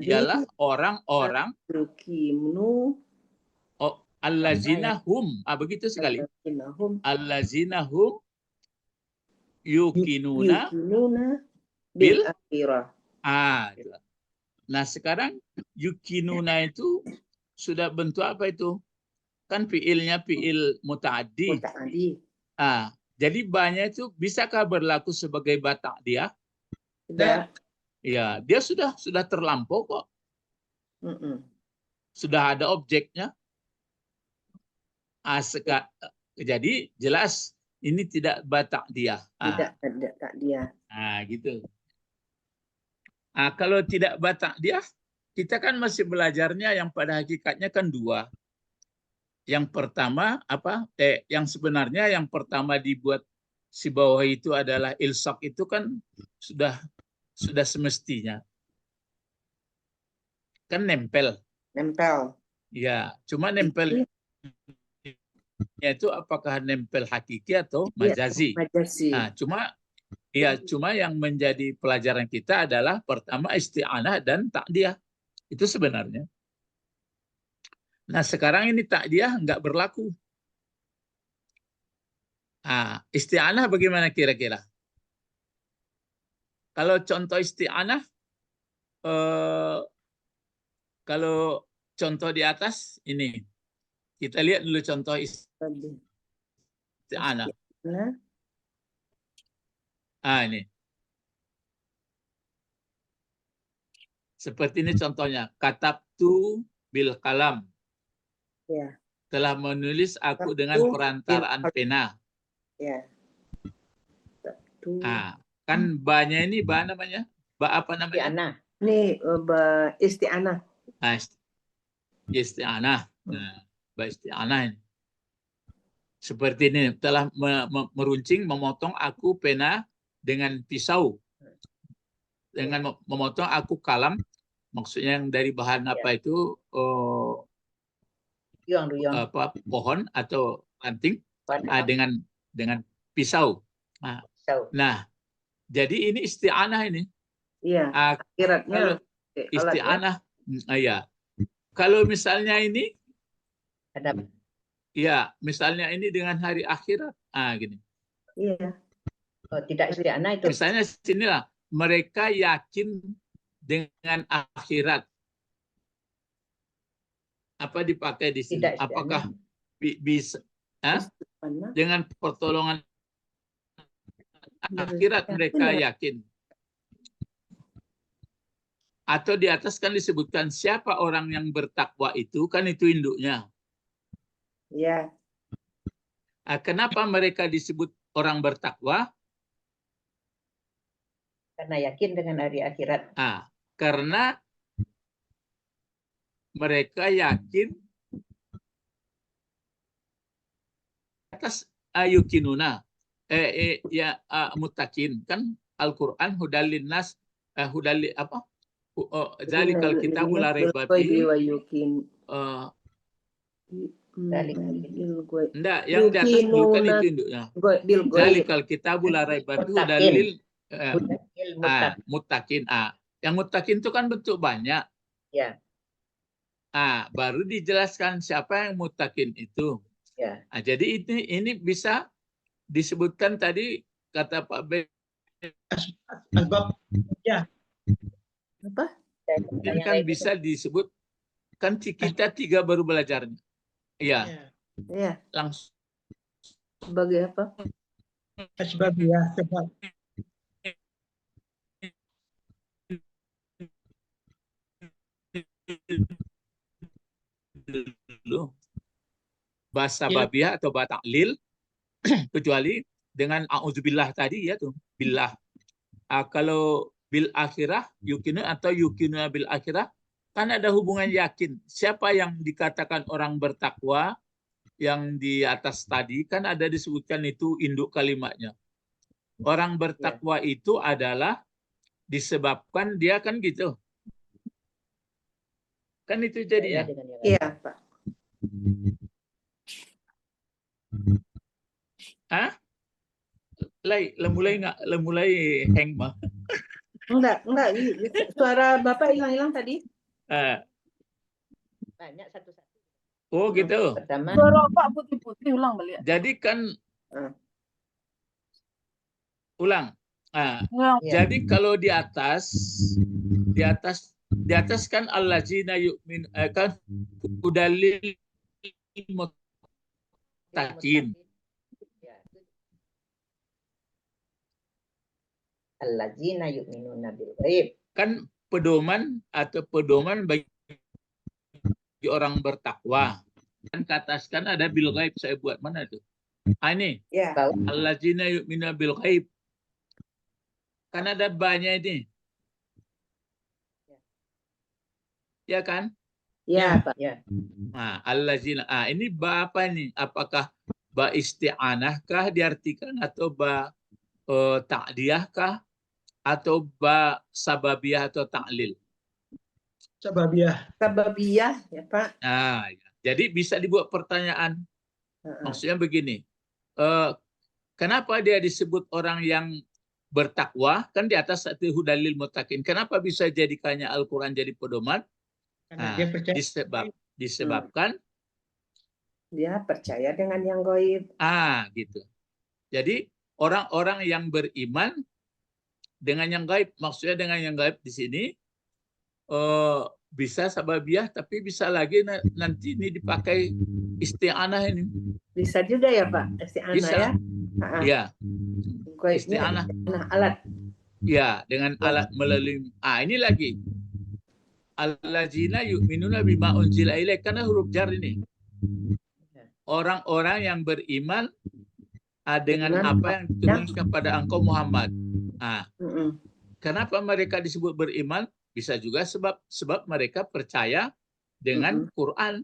Ialah orang-orang allazinahum. Begitu sekali. Allazinahum yukinuna bil akhirah. Nah, sekarang yukinuna itu sudah bentuk apa itu? Kan fiilnya fiil mutaaddi. Jadi banyak itu bisakah berlaku sebagai batak dia? Tidak. Ya, dia sudah terlampau kok. Sudah ada objeknya. Jadi jelas ini tidak batak dia. Tidak tak dia. Gitu. Kalau tidak batak dia, kita kan masih belajarnya yang pada hakikatnya kan dua. Yang pertama yang sebenarnya yang pertama dibuat si bawah itu adalah ilsak itu kan sudah semestinya. Kan nempel. Ya, cuma nempel itu apakah nempel hakiki atau majazi? Cuma yang menjadi pelajaran kita adalah pertama isti'anah dan takdiah. Itu sebenarnya. Nah, sekarang ini takdiah nggak berlaku. Isti'anah bagaimana kira-kira? Kalau contoh isti'anah, kalau contoh di atas ini, kita lihat dulu contoh isti'anah. Ini. Seperti ini contohnya. Katabtu bil kalam. Ya. Telah menulis aku dengan perantaraan pena. Ya. Kan ba-nya ini ba namanya? Ba apa namanya? Ini isti'anah. Isti'anah. Ba isti'anah ini. Seperti ini, telah meruncing, memotong aku pena dengan pisau. Dengan memotong aku kalam, maksudnya yang dari bahan apa itu? Pohon atau ranting dengan pisau. Nah, jadi ini isti'anah ini. Iya. Akhiratnya. Kalau isti'anah, ya. Kalau misalnya ini, ya, misalnya ini dengan hari akhirat, gini. Iya. Tidak isti'anah itu. Misalnya sinilah mereka yakin dengan akhirat. Apa dipakai di sini? Apakah bisa dengan pertolongan akhirat mereka yakin? Atau di atas kan disebutkan siapa orang yang bertakwa itu, kan itu induknya. Ya. Kenapa mereka disebut orang bertakwa? Karena yakin dengan hari akhirat. Karena mereka yakin atas yukinuna mutakin, kan Al-Qur'an hudalin nas hudali apa? Zalikal kitabu la raiba fihi. Enggak, yang di atas dulu kan itu induknya. Zalikal kitabu la raiba fihi hudalil mutakin. Yang mutakin itu kan bentuk banyak. Ya. Baru dijelaskan siapa yang mutakin itu. Ya. Jadi ini bisa disebutkan tadi kata Pak B. Asbab ya. Apa? Ini kan bisa disebut, kan kita 3 baru belajarnya. Iya. Ya. Langsung. Sebagai apa? Asbab ya. Sebab. Bahasa babiah atau bataklil, kecuali dengan a'udzubillah tadi ya tuh, billah. Kalau bil akhirah, yukinu atau yukinu bil akhirah, kan ada hubungan yakin. Siapa yang dikatakan orang bertakwa yang di atas tadi, kan ada disebutkan itu induk kalimatnya. Orang bertakwa itu adalah disebabkan dia kan gitu. Kan itu jadinya. Iya, Pak. Lemulai hang mah. Enggak. Suara Bapak hilang-hilang tadi. Banyak satu-satu. Oh gitu. Pertama. Suara Pak putih-putih ulang balik. Jadi kan ulang. Jadi kalau di atas kan allazina yu'min kan udalil mutakin. Allazina yu'minuna bil ghaib. Kan pedoman bagi orang bertakwa. Kan ke atas kan ada bil ghaib, saya buat mana tuh? Ini. Ya. Allazina yu'minuna bil ghaib. Kan ada banyak ini. Ya kan? Ya, Pak. Ya. Allazina. Ini ba apa nih? Apakah ba isti'anah kah diartikan, atau ba ta'diyah kah, atau ba sababiyah atau ta'lil? Sababiyah. Sababiyah ya, Pak. Ya. Jadi bisa dibuat pertanyaan. Maksudnya begini. Kenapa dia disebut orang yang bertakwa? Kan di atas hudalil mutakin. Kenapa bisa jadikannya Al-Quran jadi pedoman? Dia percaya. Disebabkan dia percaya dengan yang gaib. Gitu. Jadi orang-orang yang beriman dengan yang gaib, maksudnya dengan yang gaib di sini bisa sababiyah, tapi bisa lagi nanti ini dipakai isti'anah ini. Bisa juga ya, Pak, isti'anah bisa. ya. Iya. Isti'anah. Alat. Ya, dengan alat melalui. Ini lagi. Allazina yu'minuna bima unzila ilaik, karena huruf jar ini. Orang-orang yang beriman dengan apa yang diturunkan kepada engkau Muhammad. Kenapa mereka disebut beriman? Bisa juga sebab mereka percaya dengan Quran.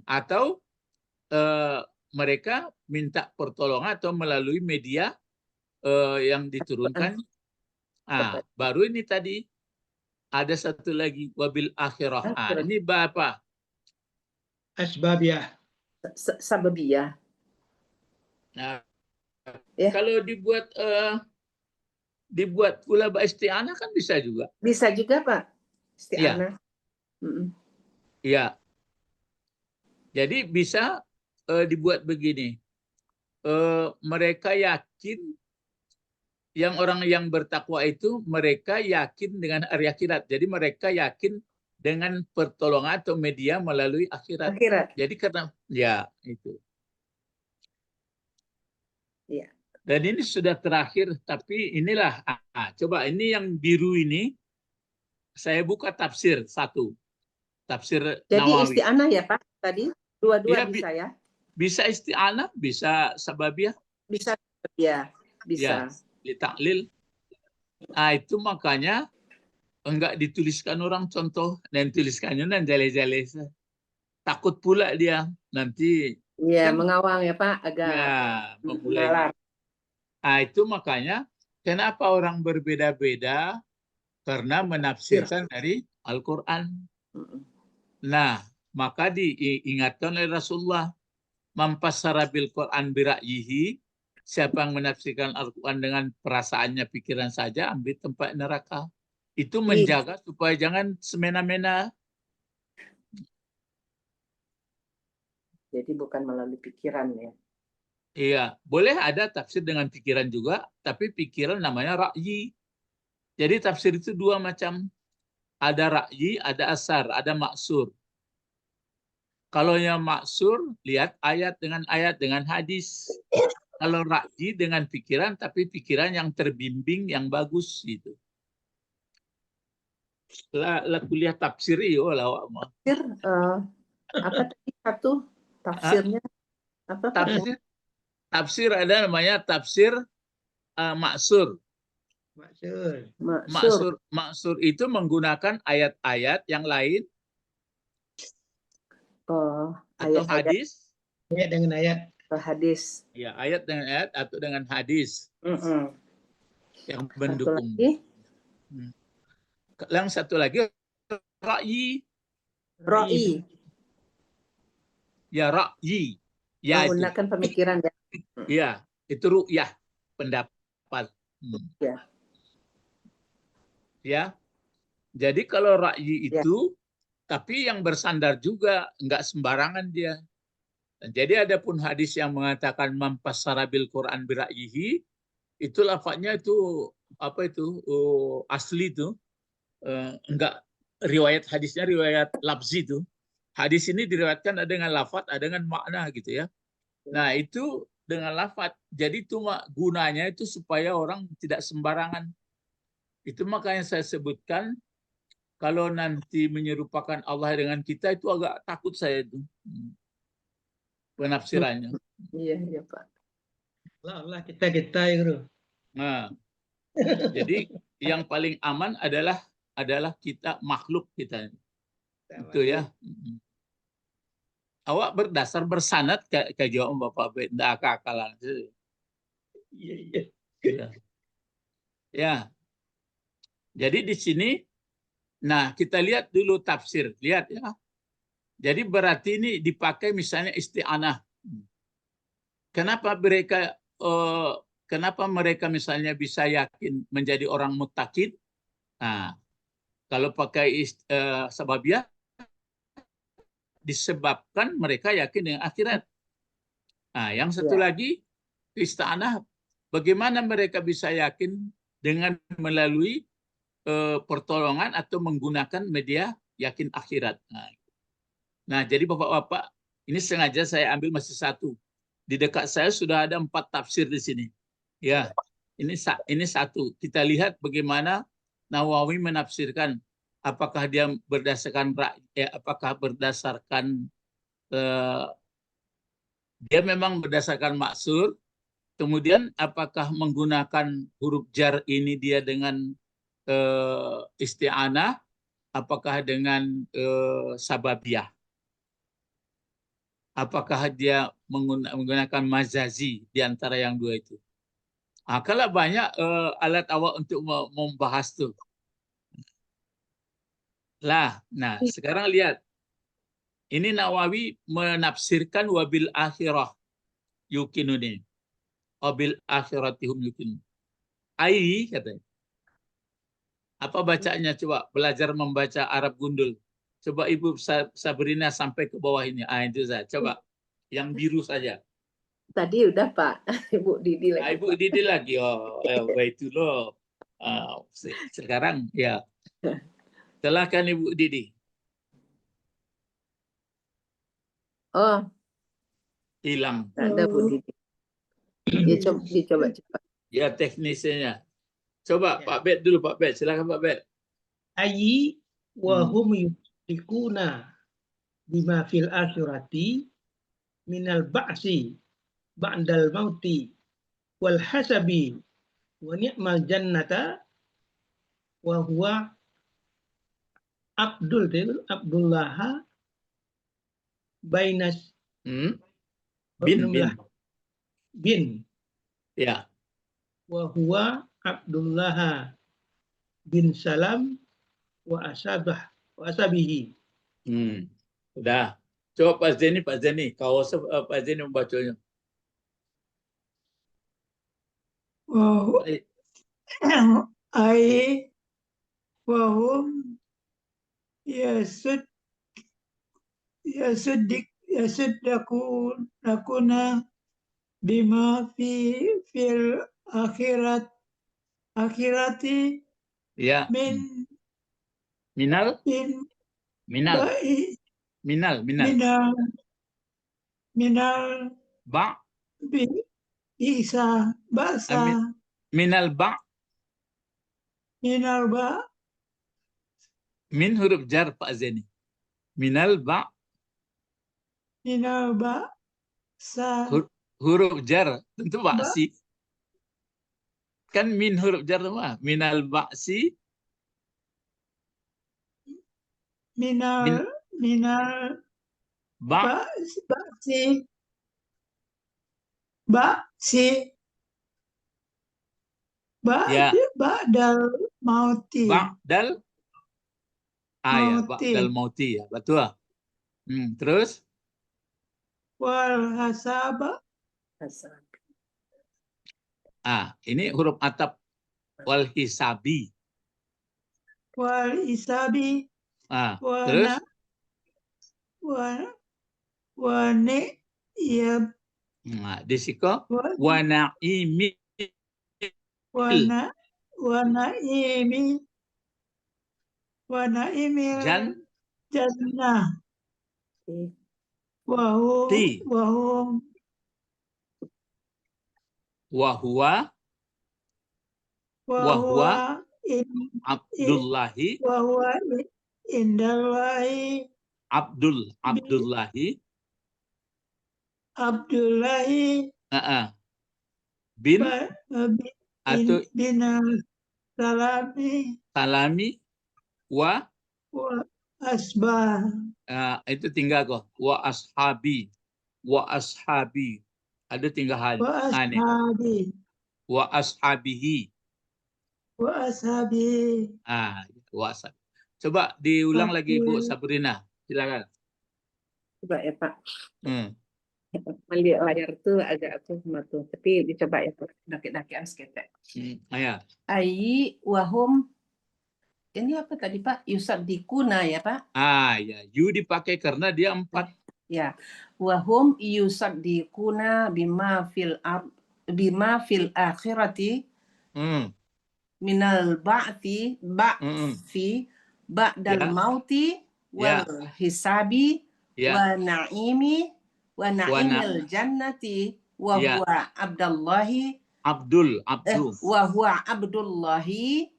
Atau mereka minta pertolongan atau melalui media yang diturunkan. Baru ini tadi ada satu lagi, wabil akhirah. Ini apa? Asbabiyah. Sababiyah. Kalau dibuat pula isti'anah kan bisa juga. Bisa juga, Pak. Isti'anah. Iya. Jadi bisa dibuat begini. Mereka yakin, yang orang yang bertakwa itu mereka yakin dengan hari akhirat. Jadi mereka yakin dengan pertolongan atau media melalui akhirat. Jadi karena itu. Ya. Dan ini sudah terakhir, tapi inilah coba ini yang biru ini saya buka tafsir satu. Tafsir Jadi Nawawi. isti'anah ya Pak tadi? Dua-dua Iya, bisa ya? Bisa isti'anah, bisa sababiah, Bisa ya, ya, bisa. li taklil. Nah, itu makanya enggak dituliskan orang contoh, dan tuliskannya dan jale-jale. Takut pula dia nanti Iya, kan mengawang ya Pak, agak ya memulai. nalar. Nah, itu makanya kenapa orang berbeda-beda karena menafsirkan dari Al-Qur'an. Mm-mm. Nah, maka diingatkan oleh Rasulullah, mampassara bil Qur'an bira'yihi, siapa yang menafsirkan Al-Quran dengan perasaannya, pikiran saja, ambil tempat neraka. Itu menjaga supaya jangan semena-mena. Jadi bukan melalui pikiran ya. Iya, boleh ada tafsir dengan pikiran juga, tapi pikiran namanya ra'yi. Jadi tafsir itu dua macam. Ada ra'yi, ada asar, ada maksur. Kalau yang maksur, lihat ayat dengan hadis. Kalau ra'yi dengan pikiran, tapi pikiran yang terbimbing, yang bagus gitu. Lah kuliah tafsir iyo lah awak mah. Tafsir, apa tadi satu tafsirnya apa Pak? Tafsir ada namanya tafsir maksur. Maksur. Maksur itu menggunakan ayat-ayat yang lain atau hadis. Ayat dengan ayat. Hadis. Ya, ayat dengan ayat atau dengan hadis yang Satu mendukung. lagi. Yang satu lagi ra'yi. Ra'i. Ya, ra'yi. Ya, Menggunakan itu. pemikiran ya. Ya, itu ru'yah, pendapat. Ya. Ya. Jadi kalau ra'yi itu, tapi yang bersandar juga, enggak sembarangan dia. Jadi adapun hadis yang mengatakan mampassara bil Quran bira'yihi, itu lafadznya itu apa itu asli itu, enggak riwayat hadisnya riwayat lafzi itu. Hadis ini diriwayatkan ada dengan lafadz, ada dengan makna gitu ya. Nah, itu dengan lafadz. Jadi cuma gunanya itu supaya orang tidak sembarangan. Itu makanya saya sebutkan kalau nanti menyerupakan Allah dengan kita itu agak takut saya itu. Penafsirannya. Iya, iya Pak. Allah kita ya, Bro. Nah, jadi yang paling aman adalah kita makhluk kita. Itu ya. Awak berdasar bersanad ke jawab Bapak benda akal-akalan. Iya. Ya. Jadi di sini nah kita lihat dulu tafsir, lihat ya. Jadi berarti ini dipakai misalnya isti'anah. Kenapa mereka misalnya bisa yakin menjadi orang muttaqin? Nah, kalau pakai sababiah disebabkan mereka yakin dengan akhirat. Nah, yang satu lagi isti'anah, bagaimana mereka bisa yakin dengan melalui pertolongan atau menggunakan media yakin akhirat. Nah, jadi Bapak-Bapak, ini sengaja saya ambil masih satu. Di dekat saya sudah ada 4 tafsir di sini. Ya, ini satu. Kita lihat bagaimana Nawawi menafsirkan. Apakah dia berdasarkan dia memang berdasarkan maksur. Kemudian apakah menggunakan huruf jar ini dia dengan isti'anah, apakah dengan sababiah, apakah dia menggunakan majazi di antara yang dua itu. Kalau banyak alat awak untuk membahas tuh. Nah, sekarang lihat. Ini Nawawi menafsirkan wabil akhirah yukinuni. Wabil akhiratihum yukinun. Ai katanya. Apa bacanya coba? Belajar membaca Arab gundul. Coba Ibu Sabrina sampai ke bawah ini. Itu saya. Coba yang biru saja. Tadi udah Pak. Ibu Didi lagi. Ibu Didi lagi. Itu loh. Sekarang ya. Silakan Ibu Didi. Oh. Hilang. Ada Bu Didi. Ya coba. Ya teknisnya. Coba Pak Bet dulu, Pak Bet. Silakan Pak Bet. Ayyi wa hum yusyrikuna bima fil akhirati minal ba'si ba'dal mauti wal hasabi wa ni'mal jannata wa huwa Abdullah bainas bin Ya. wa huwa Abdullah bin Salam wa asabihi. Udah. Coba Pak Zeni, kalau Pak Zeni membacanya. Wow. Ai wahum yasud yasuddakuna bima fil akhirati Ya. min Minal ba'i minal ba bi isa ba'sa minal ba minal ba min huruf jar Pak Zeni. Minal ba sa huruf jar tentu ba ba'si. Kan min huruf jar mah minal ba'si minal ba ya ba'dal mauti ba'dal ba'dal mauti ya betul. Terus wal hasaba ini huruf atap wal hisabi. wal isabi Terus wane ya disiko wa na'imi wanaimil jan jannah wahum wahwa Abdullahi wahwa indallahi Abdullahi bin atau bin salami wa asbah itu tinggal kok wa ashabi ada tinggal hal aneh wa ashabihi wa ashabi. Coba diulang lagi Bu Sabrina, silakan. Coba ya Pak. Melihat layar tuh agak tuh, tapi dicoba ya Pak. Daki-dakian seketek. Ayi wahum ini apa tadi Pak? Yusaddiquna ya Pak? Ya, yu dipakai karena dia 4. Ya. Wahum yusaddiquna bima fil akhirati minal ba'thi ba'dal mauti wal hisabi wa na'imil jannati wa huwa Abdullahi wa huwa Abdullahi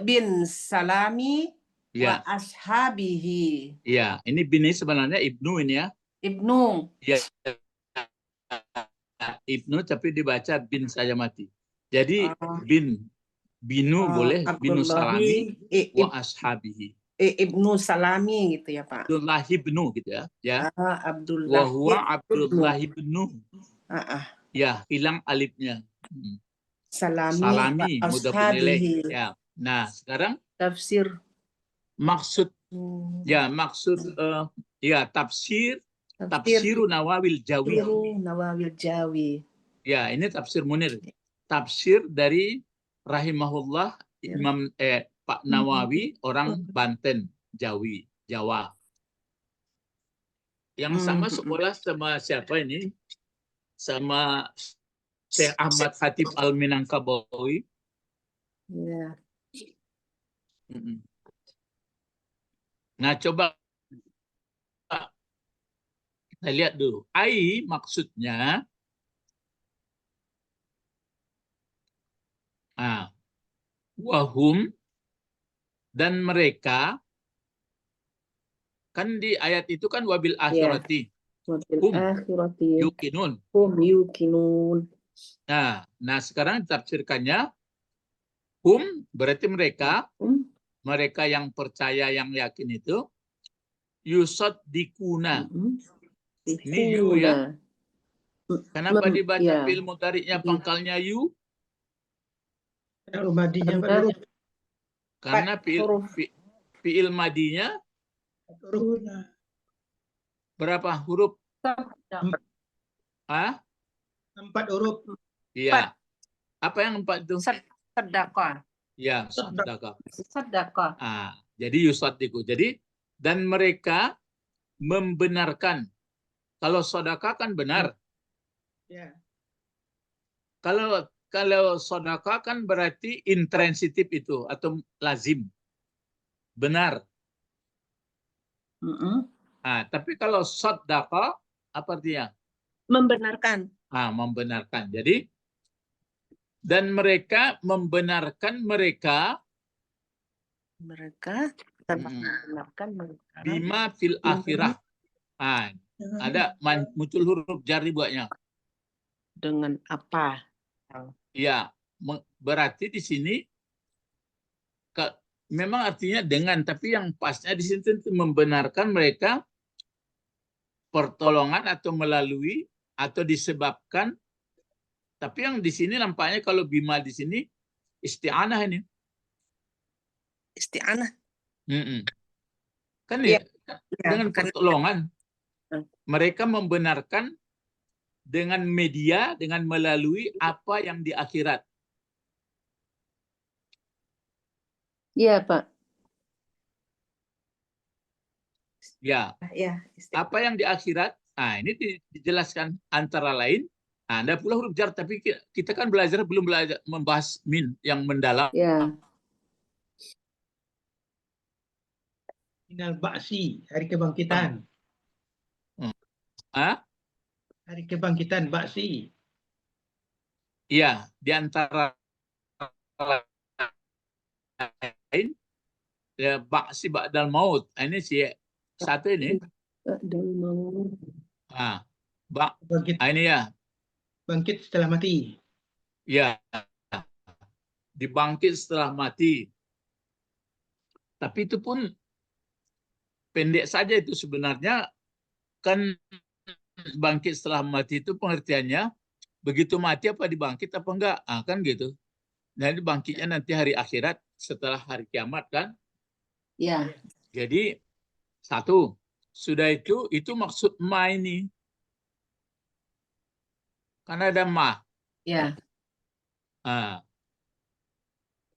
bin Salami wa ashabihi. Ya, ini bin ini sebenarnya Ibnu ini ya. Ibnu. Ya. Ibnu tapi dibaca bin saja mati. Jadi binu boleh, binu Salami wa ashabihi. Ibnu Salami gitu ya Pak. Abdullahi ibnu gitu ya. Abdullah. Wa huwa Abdullahi ibnu. Ya, hilang alifnya. Salami mudah penilai. Ya. Nah, sekarang tafsir maksud tafsir Nawawil Jawi. Ya, ini tafsir Munir. Tafsir dari rahimahullah Imam Pak Nawawi, orang Banten, Jawa. Yang sama sekolah sama siapa ini? Sama Syekh Ahmad Khatib Al-Minangkabawi. Ya. Nah, coba kita lihat dulu. Ai maksudnya wahum Dan mereka, kan di ayat itu kan wabil akhirati. Wabil Hum akhirati yuqinun. hum yuqinun. Nah sekarang tafsirkannya, hum berarti mereka, mereka yang percaya, yang yakin itu, yusaddikuna. Ini yu ya. Kenapa dibaca fi'il mudhari'nya pangkalnya yu? Rumadinya 4 huruf. Karena fi'il madinya berapa huruf? 4 huruf. Iya. Apa yang 4 itu? Sedekah. Ya, sedekah. Sedekah. Jadi yusaddiku. Jadi dan mereka membenarkan. Kalau sedekah kan benar. Ya. Kalau sedekah kan berarti intransitif itu atau lazim. Benar. Tapi kalau sedekah apa artinya? Membenarkan. Membenarkan. Jadi dan mereka membenarkan mereka membenarkan mereka bima fil akhirah. Ada muncul huruf jar buatnya. Dengan apa? Ya, berarti di sini memang artinya dengan, tapi yang pasnya di sini itu membenarkan mereka pertolongan atau melalui atau disebabkan. Tapi yang di sini nampaknya kalau bima di sini isti'anah ini. Isti'anah. Kan ya, dengan pertolongan. Mereka membenarkan dengan media, dengan melalui apa yang di akhirat. Iya, Pak. Ya. Apa yang di akhirat? Ini dijelaskan antara lain. Ada pula huruf jar, tapi kita kan belum belajar membahas min yang mendalam. Ya. Minal ba'si, hari kebangkitan. Hari kebangkitan ba'si. Iya, di antara lain ya ba'si ba'dal maut. Ini si satu ini. Ba'dal maut. Ini ya. Bangkit setelah mati. Ya. Dibangkit setelah mati. Tapi itu pun pendek saja itu sebenarnya, kan bangkit setelah mati itu pengertiannya begitu mati apa dibangkit apa enggak, kan gitu. Nah ini bangkitnya nanti hari akhirat setelah hari kiamat kan. Ya. Jadi satu, sudah itu maksud ma ini. Karena ada ma. Ya.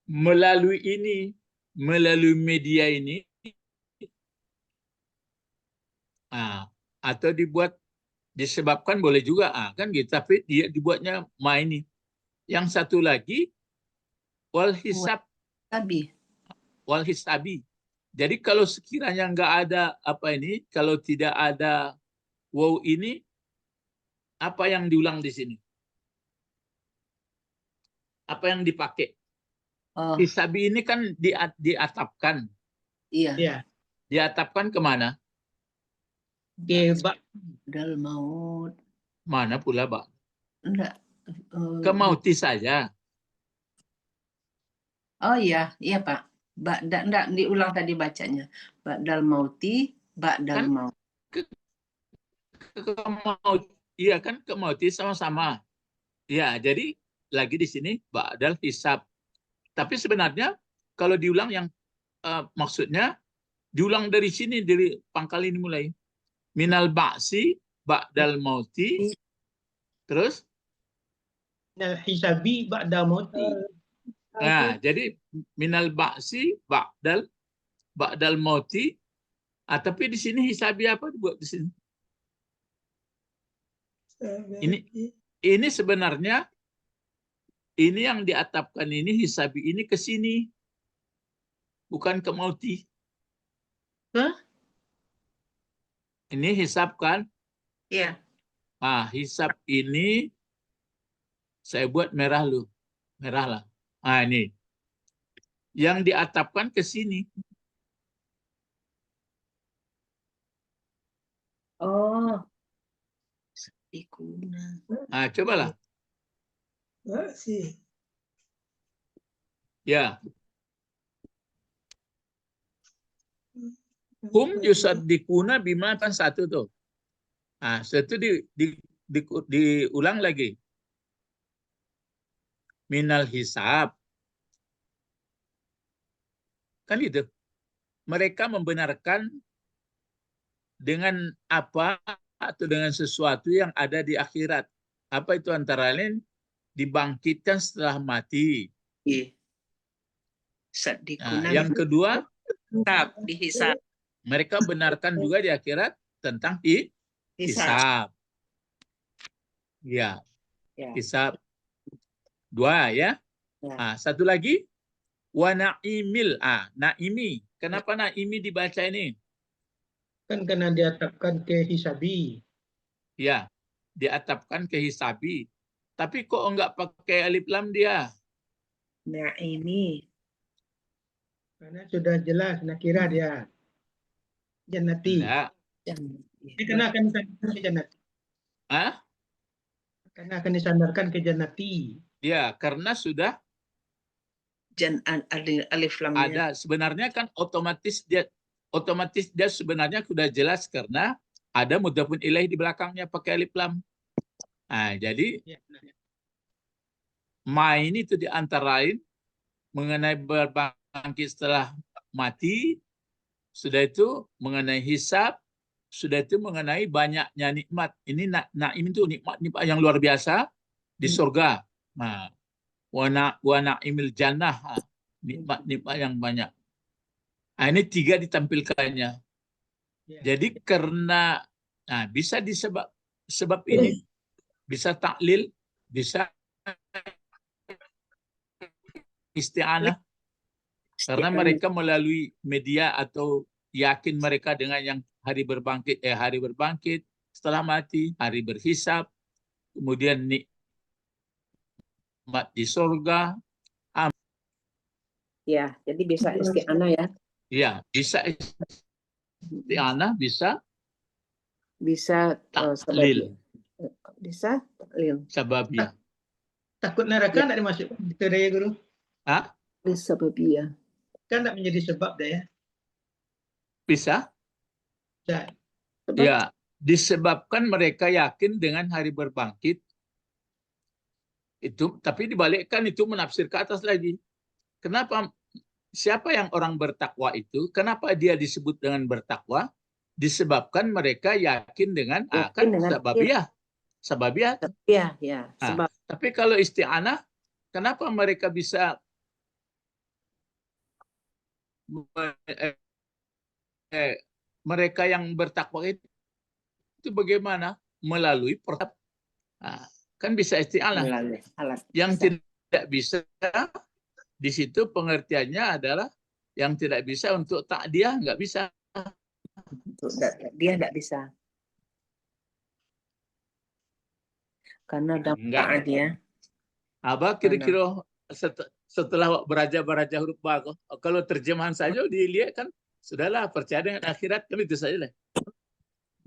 Melalui ini, melalui media ini, atau disebabkan boleh juga, kan gitu. Tapi dia dibuatnya ma ini. Yang satu lagi wal hisab, wal hisabi. Jadi kalau sekiranya nggak ada apa ini, kalau tidak ada wow ini, apa yang diulang di sini? Apa yang dipakai? Hisabi ini kan diatapkan. Iya. Diatapkan kemana? Ba'dal maut. Mana pula, Pak? Enggak. Ke mauti saja. Oh iya, iya Pak. Enggak diulang tadi bacanya. Ba'dal mauti, ba'dal maut. Iya kan, ke mauti sama-sama. Ya, jadi lagi di sini ba'dal hisab. Tapi sebenarnya kalau diulang yang maksudnya diulang dari sini, dari pangkal ini mulai. Minal ba'si ba'dal mauti. Terus? Minal hisabi ba'dal mauti. Nah, jadi minal ba'si ba'dal mauti. Tapi di sini hisabi apa dibuat di sini? Ini sebenarnya ini yang diatapkan ini hisabi ini ke sini, bukan ke mauti. Ini hisab kan? Iya. Hisab ini saya buat merah lu, merah lah. Ini yang diatapkan ke sini. Oh. Ikuna. Nah, cobalah. sih. Ya. Hum yusaddikuna bima kan satu tuh. Nah, satu diulang lagi. Minal hisab. Kan itu. Mereka membenarkan dengan apa atau dengan sesuatu yang ada di akhirat. Apa itu antara lain? Dibangkitkan setelah mati. Iya. Nah, yang kedua, dihisab. Mereka benarkan juga di akhirat tentang hisab. Ya, hisab. Dua ya. Nah, satu lagi, wa na'imil. Naimi. Kenapa naimi dibaca ini? Kan karena diatapkan ke hisabi. Ya, diatapkan ke hisabi. Tapi kok enggak pakai alif lam dia? Naimi. Karena sudah jelas nakira dia. Jannati. Enggak. Ini karena akan disandarkan ke jannati. Karena akan disandarkan ke jannati. Ya, karena sudah alif lam ada. Sebenarnya kan otomatis dia sebenarnya sudah jelas karena ada mudhafun ilaih di belakangnya pakai alif lam. Nah, jadi ma ini itu di antara lain mengenai berbangkit setelah mati, sudah itu mengenai hisab, sudah itu mengenai banyaknya nikmat. Ini naim itu nikmat yang luar biasa di surga. Nah, wa na'imil jannah, nikmat-nikmat yang banyak. Nah, ini tiga ditampilkannya. Jadi karena bisa sebab ini bisa taklil, bisa isti'anah. Karena mereka melalui media atau yakin mereka dengan yang hari berbangkit setelah mati, hari berhisab, kemudian nikmat di surga. Ya, jadi bisa isti'anah ya. Ya, bisa isti'anah, bisa taklil. Bisa taklil. Sababiyah. Takut neraka tidak dimasukkan itu daya guru. Sababiyah. Kan tidak menjadi sebab daya. Bisa. Ya, disebabkan mereka yakin dengan hari berbangkit. Itu, tapi dibalikkan itu menafsir ke atas lagi. Kenapa? Siapa yang orang bertakwa itu? Kenapa dia disebut dengan bertakwa? Disebabkan mereka yakin dengan sababiyah. Ya. Sebab. Tapi kalau isti'anah, kenapa mereka bisa mereka yang bertakwa itu bagaimana? Melalui pertap. Kan bisa isti'anah. Yang tidak bisa di situ pengertiannya adalah yang tidak bisa untuk takdiah, nggak bisa. Dia tidak bisa. Karena dampak dia. Apa kira-kira setelah beraja huruf ba, kalau terjemahan saja dilihat kan sudahlah, percaya dengan akhirat kan itu saja lah.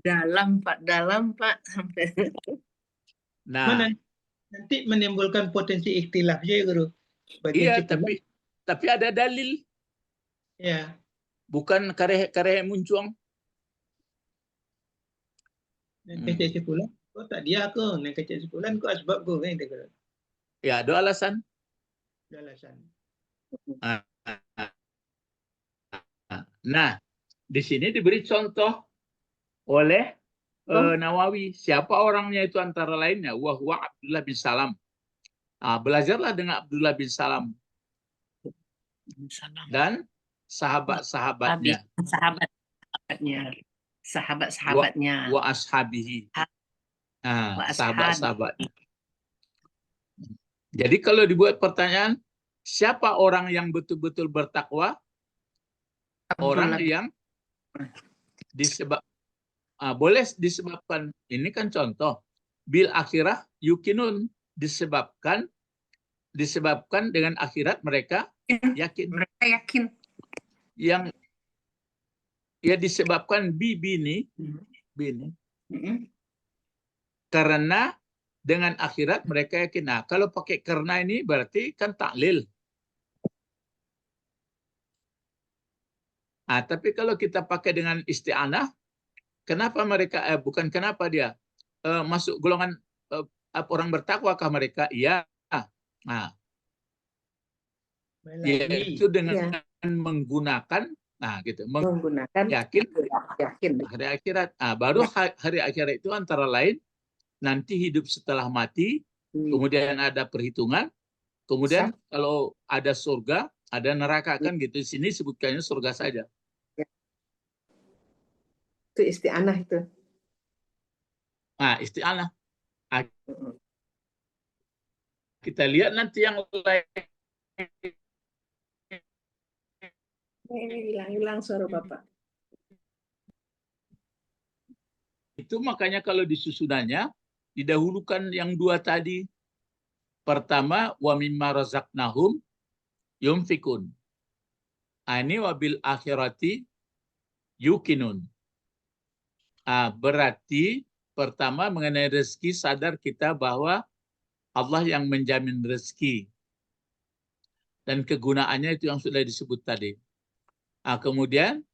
Dalam Pak. Nah, nanti menimbulkan potensi ikhtilaf ya guru. Iya, tapi ada dalil. Ya. Bukan kareh muncuang. Kecil sebulan, kok tak dia aku, yang kecil sebulan kok asbab gue kan itu. Ya, ada alasan. Nah, di sini diberi contoh oleh Nawawi. Siapa orangnya itu antara lainnya? Wahwa Abdullah bin Salam. Belajarlah dengan Abdullah bin Salam. Dan sahabat-sahabatnya. Sahabat-sahabatnya. Wa ashabihi. Sahabat-sahabatnya. Jadi kalau dibuat pertanyaan, siapa orang yang betul-betul bertakwa? Orang yang boleh disebabkan, ini kan contoh, bil akhirah yukinun, disebabkan dengan akhirat mereka Yakin. Mereka yakin. Yang ya disebabkan bini karena dengan akhirat mereka yakin. Nah, kalau pakai karena ini berarti kan taklil. Ah, tapi kalau kita pakai dengan isti'anah, kenapa mereka bukan kenapa dia masuk golongan orang bertakwakah mereka? Iya. Nah, yaitu dengan menggunakan gitu, Menggunakan yakin yakin. hari akhirat. Nah, baru hari akhirat itu antara lain nanti hidup setelah mati, kemudian ada perhitungan, kemudian kalau ada surga, ada neraka kan gitu. Di sini sebutkannya surga saja. Itu isti'anah itu. Nah, isti'anah. Kita lihat nanti yang lain. Hilang suara Bapak. Itu makanya kalau disusunannya didahulukan yang dua tadi. Pertama, wa mimma razaqnahum yunfikun. Ini wabil akhirati yukinun. Berarti pertama mengenai rezeki, sadar kita bahwa Allah yang menjamin rezeki. Dan kegunaannya itu yang sudah disebut tadi. Kemudian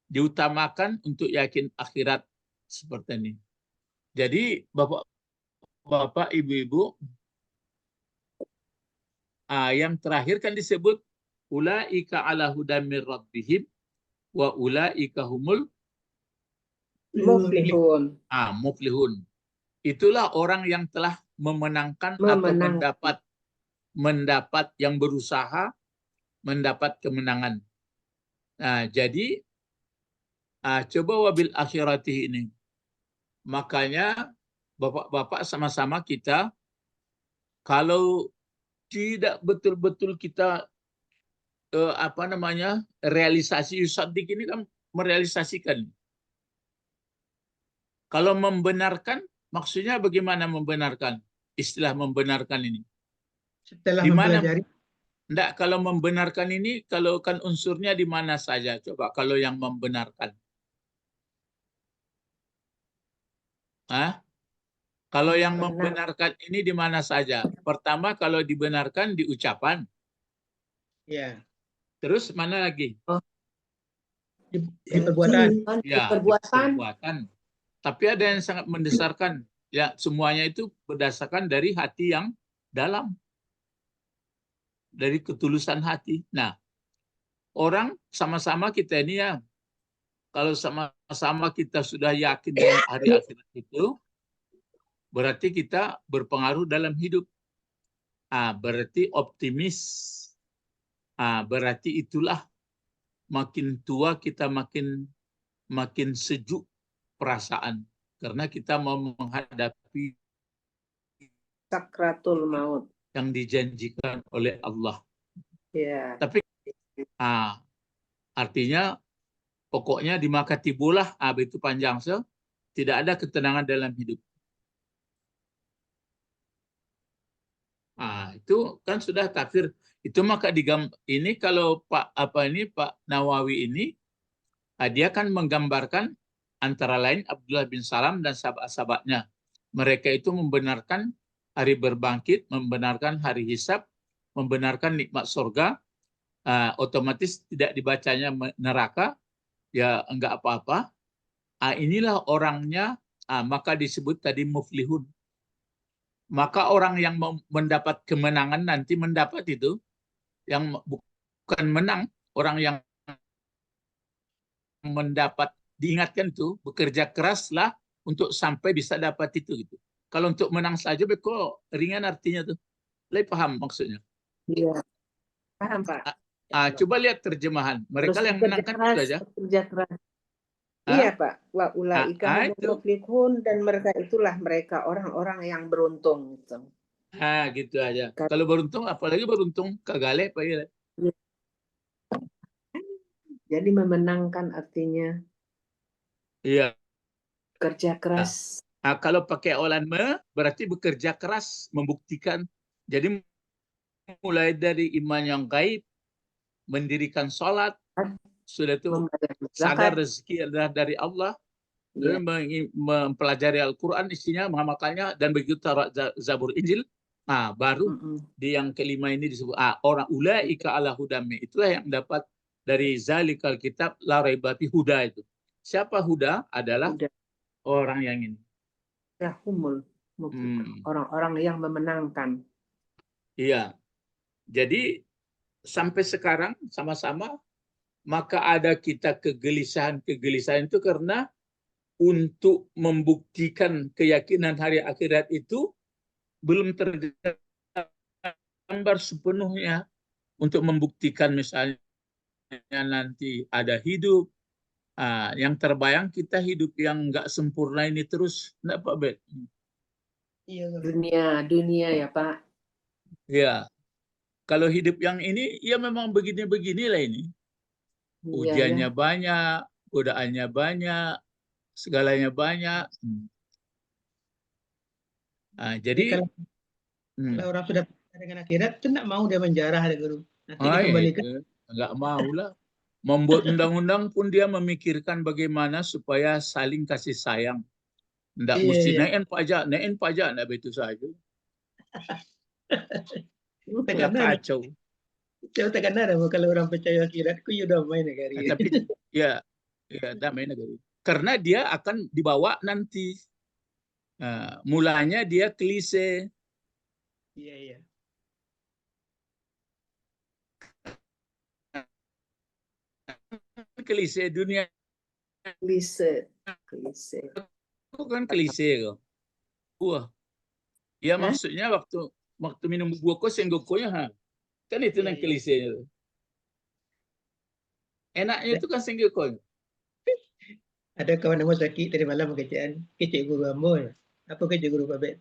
diutamakan untuk yakin akhirat seperti ini. Jadi Bapak, Ibu-ibu, yang terakhir kan disebut ulaika ala hudam mir rabbihim wa ulaika humul muflihun. Muflihun. Itulah orang yang telah memenangkan atau mendapat yang berusaha mendapat kemenangan. Nah, jadi coba wabil akhirati ini. Makanya Bapak-bapak sama-sama kita kalau tidak betul-betul kita realisasi yusaddiq ini kan merealisasikan. Kalau membenarkan, maksudnya bagaimana membenarkan? Istilah membenarkan ini. Setelah Dimana? mempelajari. Enggak, kalau membenarkan ini, kalau kan unsurnya di mana saja? Coba kalau yang membenarkan. Kalau yang membenarkan ini di mana saja? Pertama, kalau dibenarkan di ucapan. Ya. Terus mana lagi? Di perbuatan. Ya, di perbuatan. Tapi ada yang sangat mendasarkan. Ya, semuanya itu berdasarkan dari hati yang dalam. Dari ketulusan hati. Nah, orang sama-sama kita ini ya, kalau sama-sama kita sudah yakin dengan hari akhirat itu, berarti kita berpengaruh dalam hidup. Berarti optimis. Berarti itulah makin tua kita makin sejuk perasaan. Karena kita mau menghadapi sakratul maut yang dijanjikan oleh Allah. Ya. Tapi artinya pokoknya dimakatibulah itu panjang tidak ada ketenangan dalam hidup. Itu kan sudah kafir. Itu maka ini kalau Pak Nawawi ini dia kan menggambarkan antara lain Abdullah bin Salam dan sahabat-sahabatnya. Mereka itu membenarkan hari berbangkit, membenarkan hari hisab, membenarkan nikmat surga, otomatis tidak dibacanya neraka, ya enggak apa-apa. Inilah orangnya, maka disebut tadi muflihun. Maka orang yang mendapat kemenangan nanti mendapat itu, yang bukan menang, orang yang mendapat diingatkan itu bekerja keraslah untuk sampai bisa dapat itu gitu. Kalau untuk menang saja kok ringan artinya tuh. Lebih paham maksudnya? Iya. Paham, Pak. Coba lihat terjemahan. Mereka yang menangkan itu aja. Bekerja keras. Iya, Pak. Wa ulaika muflihun, dan mereka orang-orang yang beruntung gitu. Gitu aja. Kalau beruntung, apalagi beruntung kagale Pak ya. Jadi memenangkan artinya. Iya. Kerja keras. Kalau pakai olan berarti bekerja keras membuktikan. Jadi mulai dari iman yang gaib, mendirikan sholat, sudah itu sadar Zakat. rezeki adalah dari Allah, Iya. dan mempelajari Al-Quran isinya, mengamalkannya, dan begitu Zabur Injil, baru di yang kelima ini disebut orang ulaika ala hudami, itulah yang dapat dari zalikal kitab la raiba fi huda itu. Siapa huda? Adalah orang yang ini. Ya, humul. Orang-orang yang memenangkan. Iya. Jadi sampai sekarang sama-sama, maka ada kita kegelisahan itu karena untuk membuktikan keyakinan hari akhirat itu belum tergambar sepenuhnya. Untuk membuktikan misalnya nanti ada hidup, yang terbayang kita hidup yang nggak sempurna ini terus, enggak Pak Bet? Iya. Dunia ya Pak. Ya, kalau hidup yang ini ya memang begini-beginilah ini. Ujiannya banyak, godaannya banyak, segalanya banyak. Jadi kalau orang sudah dengan akhirat itu nggak mau dia menjarah ada guru. Nanti dikembalikan. Nggak mau lah. Membuat undang-undang pun dia memikirkan bagaimana supaya saling kasih sayang. Nggak mesti naikin pajak, nggak begitu saja. Kacau. Saya tekan ada kalau orang percaya akhirat, ku udah main negari. Tapi ya damai negari. Karena dia akan dibawa nanti. Mulanya dia klise. Iya. Klise dunia. Klise. Bukan klise kok. Wah. Ya maksudnya waktu minum buku senggokonya, kan itu yang klisenya. Enaknya itu kan senggoko. Ada kawan yang sakit tadi malam kerjaan, kecik guru ambo. Apa kecik guru Pak Bet?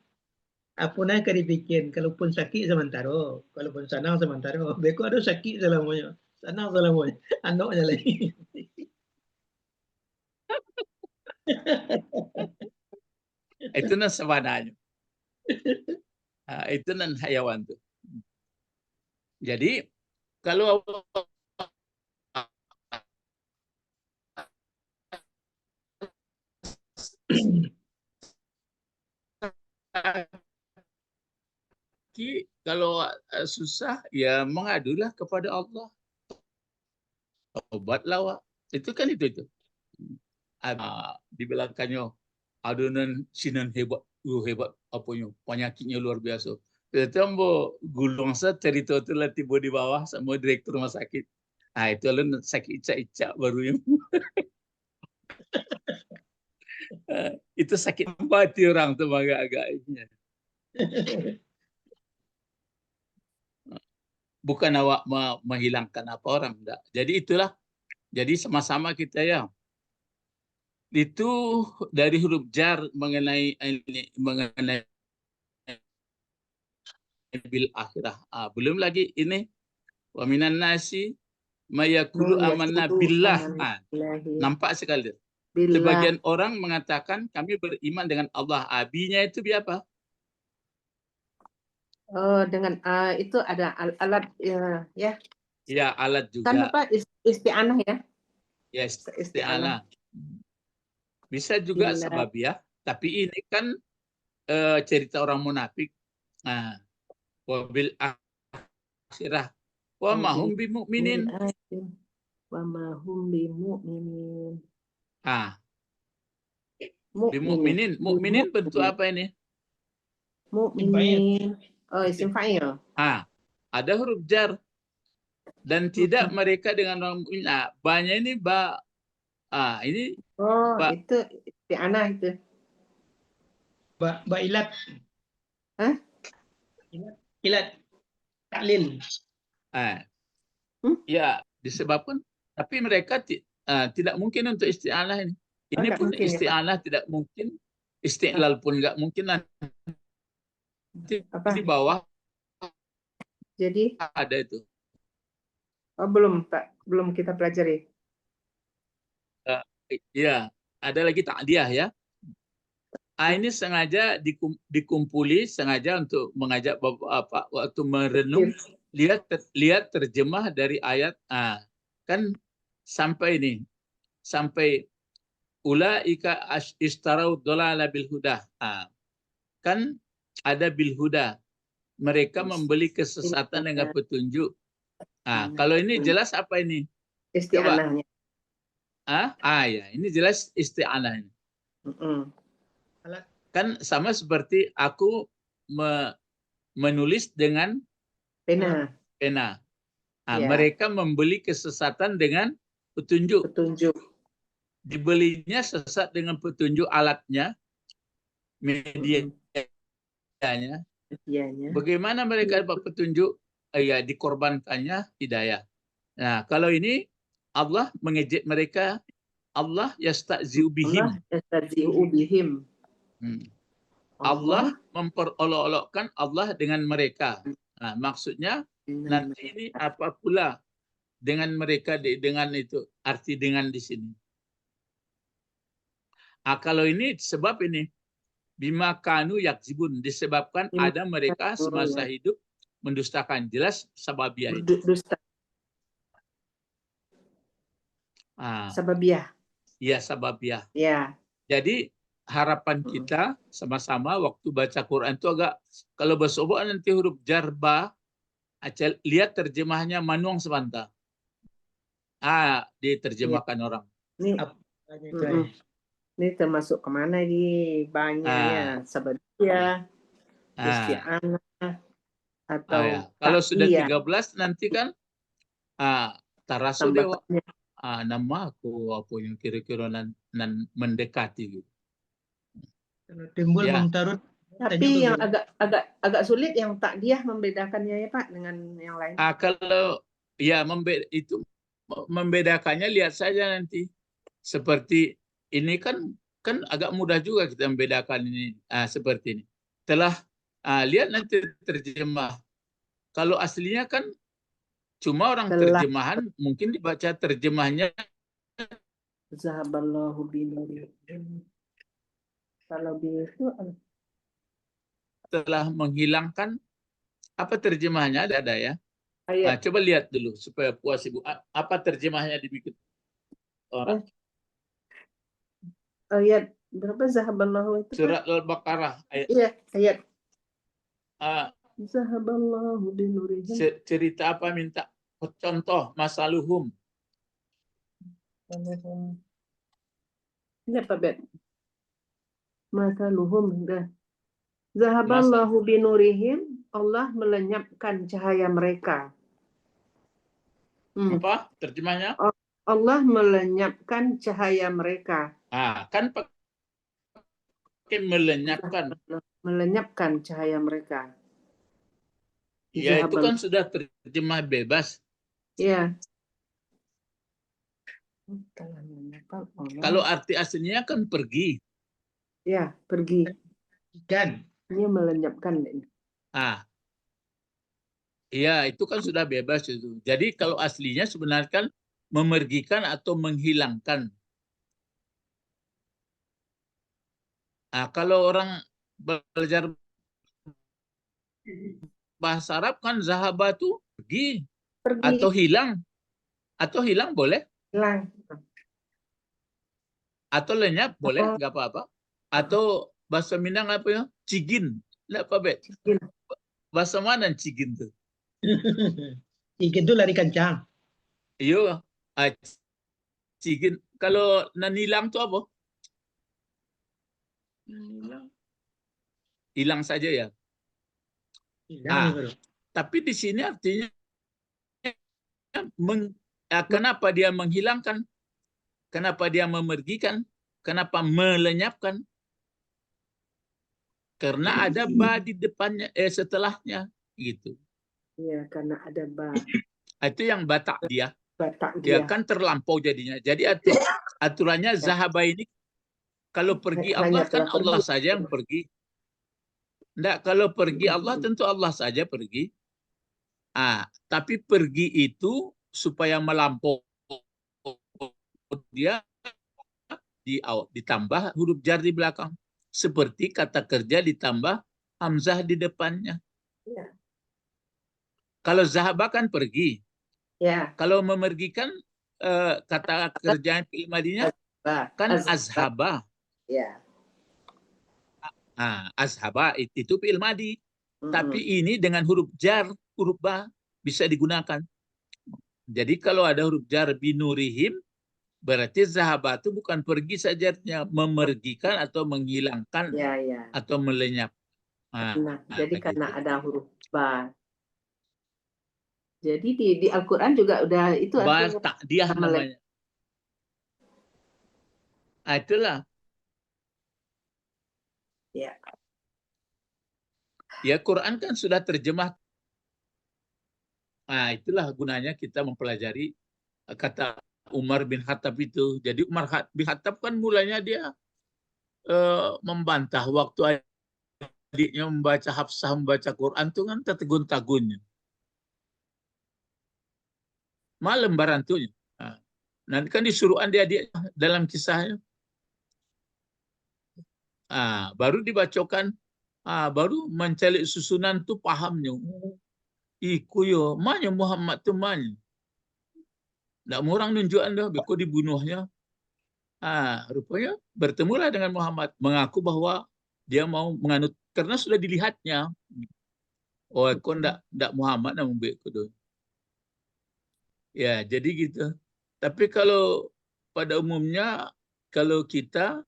Apa nak dibikin, kalaupun sakit sementara, kalaupun senang sementara. Beko ada sakit selamanya, senang selamanya, anaknya lagi. Itu nan sebenarnya. Itu nan hayawan tuh. Jadi kalau susah ya mengadulah kepada Allah. Obatlah Wak. Itu kan itu. Dibilangkannya adonan sinan hebat apanya, penyakitnya luar biasa. Itu ambo gulung cerita itu lah tiba di bawah sama direktur rumah sakit. Itu lalu sakit icak-icak barunya. Itu sakit mati orang tuh agak-agaknya. Bukan awak menghilangkan apa orang, enggak. Jadi itulah. Jadi sama-sama kita ya. Itu dari huruf jar mengenai bil akhirah. Belum lagi ini wa minan nasi mayaqulu amanna billah. Nampak sekali. Billah. Sebagian orang mengatakan kami beriman dengan Allah. Abinya itu apa? Dengan itu ada alat ya. Ya, alat juga. Kan apa isti'anah ya? Ya, isti'anah. Bisa juga sebab ya, tapi ini kan cerita orang munafik. Wabil akhirah wa mahum bimu'minin. Wa mahum bimu'minin. Bimu'minin. Mu'minin bentuk apa ini? Mu'minin. Isim fa'il. Ada huruf jar. Dan tidak mereka dengan orang mukmin. Banyak ini ini itu isti'anah itu. Ba ilat. Ilat. Taklil. Ya, disebabkan. Tapi mereka tidak mungkin untuk isti'anah ini. Ini pun isti'anah tidak mungkin. Isti'lal pun nggak mungkin. Di bawah. Jadi ada itu. Belum Pak, belum kita pelajari. Ya, ada lagi ta'diyah ya. Ini sengaja dikumpuli sengaja untuk mengajak Bapak waktu merenung lihat terjemah dari ayat. Kan sampai ini, sampai ulaika istarau dolala bil huda. Kan ada bil huda. Mereka membeli kesesatan dengan petunjuk. Kalau ini jelas apa ini? Isti'anahnya. Ya, ini jelas isti'anah ini. Kan sama seperti aku menulis dengan Pena. Ya. Mereka membeli kesesatan dengan petunjuk. Dibelinya sesat dengan petunjuk alatnya, medianya. Bagaimana mereka dapat petunjuk? Ya, dikorbankannya hidayah. Nah, kalau ini Allah mengejek mereka, Allah yasta'zi'u bihim. Allah memperolok-olokkan Allah dengan mereka. Nah, maksudnya nanti ini apa pula dengan mereka dengan itu, arti dengan di sini. Kalau ini sebab ini bima kanu yakzibun, disebabkan ada mereka semasa hidup mendustakan. Jelas sababiah itu. Sababiah. Iya, sababiah. Ya. Jadi harapan kita sama-sama waktu baca Quran itu agak, kalau bersobok nanti huruf jarba, lihat terjemahnya manuang sebentar. Diterjemahkan orang. Ini termasuk kemana nih banyaknya? Sababiah, isti'anah, atau kalau sudah 13 nanti kan tarasu dewa. Nama aku apa yang kira-kira mendekati gitu. Timbul mengtarut. Tapi yang agak sulit yang takdiah membedakannya ya Pak dengan yang lain. Kalau ya itu membedakannya lihat saja nanti. Seperti ini kan agak mudah juga kita membedakan ini seperti ini. Lihat nanti terjemah. Kalau aslinya kan cuma orang terjemahan mungkin dibaca terjemahnya Zahaballahu binurihim. Kalau itu telah menghilangkan, apa terjemahnya ada ya? Coba lihat dulu supaya puas Ibu. Apa terjemahnya dibikin orang? Ayat berapa Zahaballahu itu? Surat Al-Baqarah ayat. Iya, ayat. Zahaballahu binurihim. Cerita apa minta contoh masaluhum. Ini apa Bet? Masaluhum dah. Zahaballahu binurihim, Allah melenyapkan cahaya mereka. Apa terjemahnya? Allah melenyapkan cahaya mereka. Kan pakai melenyapkan. Melenyapkan cahaya mereka. Ya, itu kan sudah terjemah bebas. Ya. Kalau arti aslinya kan pergi. Ya, pergi. Dan Ini melenyapkan. Iya, itu kan sudah bebas itu. Jadi kalau aslinya sebenarnya kan memergikan atau menghilangkan. Kalau orang belajar bahasa Arab kan zahaba itu pergi. Atau hilang. Atau hilang boleh? Hilang. Atau lenyap boleh, nggak apa-apa. Atau bahasa Minang apa ya? Cigin. Nggak apa, Bet? Bahasa mana cigin tuh? Cigin itu lari kencang. Iya. Cigin. Kalau nilang tuh apa? Hilang saja ya. Tapi di sini artinya kenapa dia menghilangkan? Kenapa dia memergikan? Kenapa melenyapkan? Karena ada ba di depannya, setelahnya, gitu. Iya, karena ada ba. Itu yang batak dia. Batak Dia dia. kan terlampau jadinya. Jadi aturannya zahaba ini kalau pergi Allah kan Allah saja yang pergi. Enggak, kalau pergi Allah tentu Allah saja pergi. Tapi pergi itu supaya melampau dia ditambah huruf jar di belakang. Seperti kata kerja ditambah hamzah di depannya. Ya. Kalau zahaba kan pergi. Ya. Kalau memergikan kata kerjaan fi'il madinya kan azhaba. Ya. Azhaba itu fi'il madi. Tapi ini dengan huruf jar, huruf ba bisa digunakan. Jadi kalau ada huruf jar binurihim, berarti zahaba itu bukan pergi saja, memergikan atau menghilangkan atau melenyap. Jadi karena ada huruf ba. Jadi di Al-Quran juga udah itu ba takdiah namanya. Itulah. Ya. Ya, Quran kan sudah terjemah. Itulah gunanya kita mempelajari kata Umar bin Khattab itu. Jadi Umar bin Khattab kan mulanya dia membantah waktu adiknya membaca Hafsah, membaca Quran itu kan tertegun-tagunnya. Malam barantunya. Nanti kan disuruh adik-adik dalam kisahnya. Baru dibacakan, baru mencari susunan tuh pahamnya. Iku yo, mana Muhammad tuh mana? Nggak mau orang nunjuk anda, beko dibunuhnya. Rupanya bertemulah dengan Muhammad, mengaku bahwa dia mau menganut karena sudah dilihatnya. Oh, kok ndak Muhammad namun beko tuh. Ya, jadi gitu. Tapi kalau pada umumnya kalau kita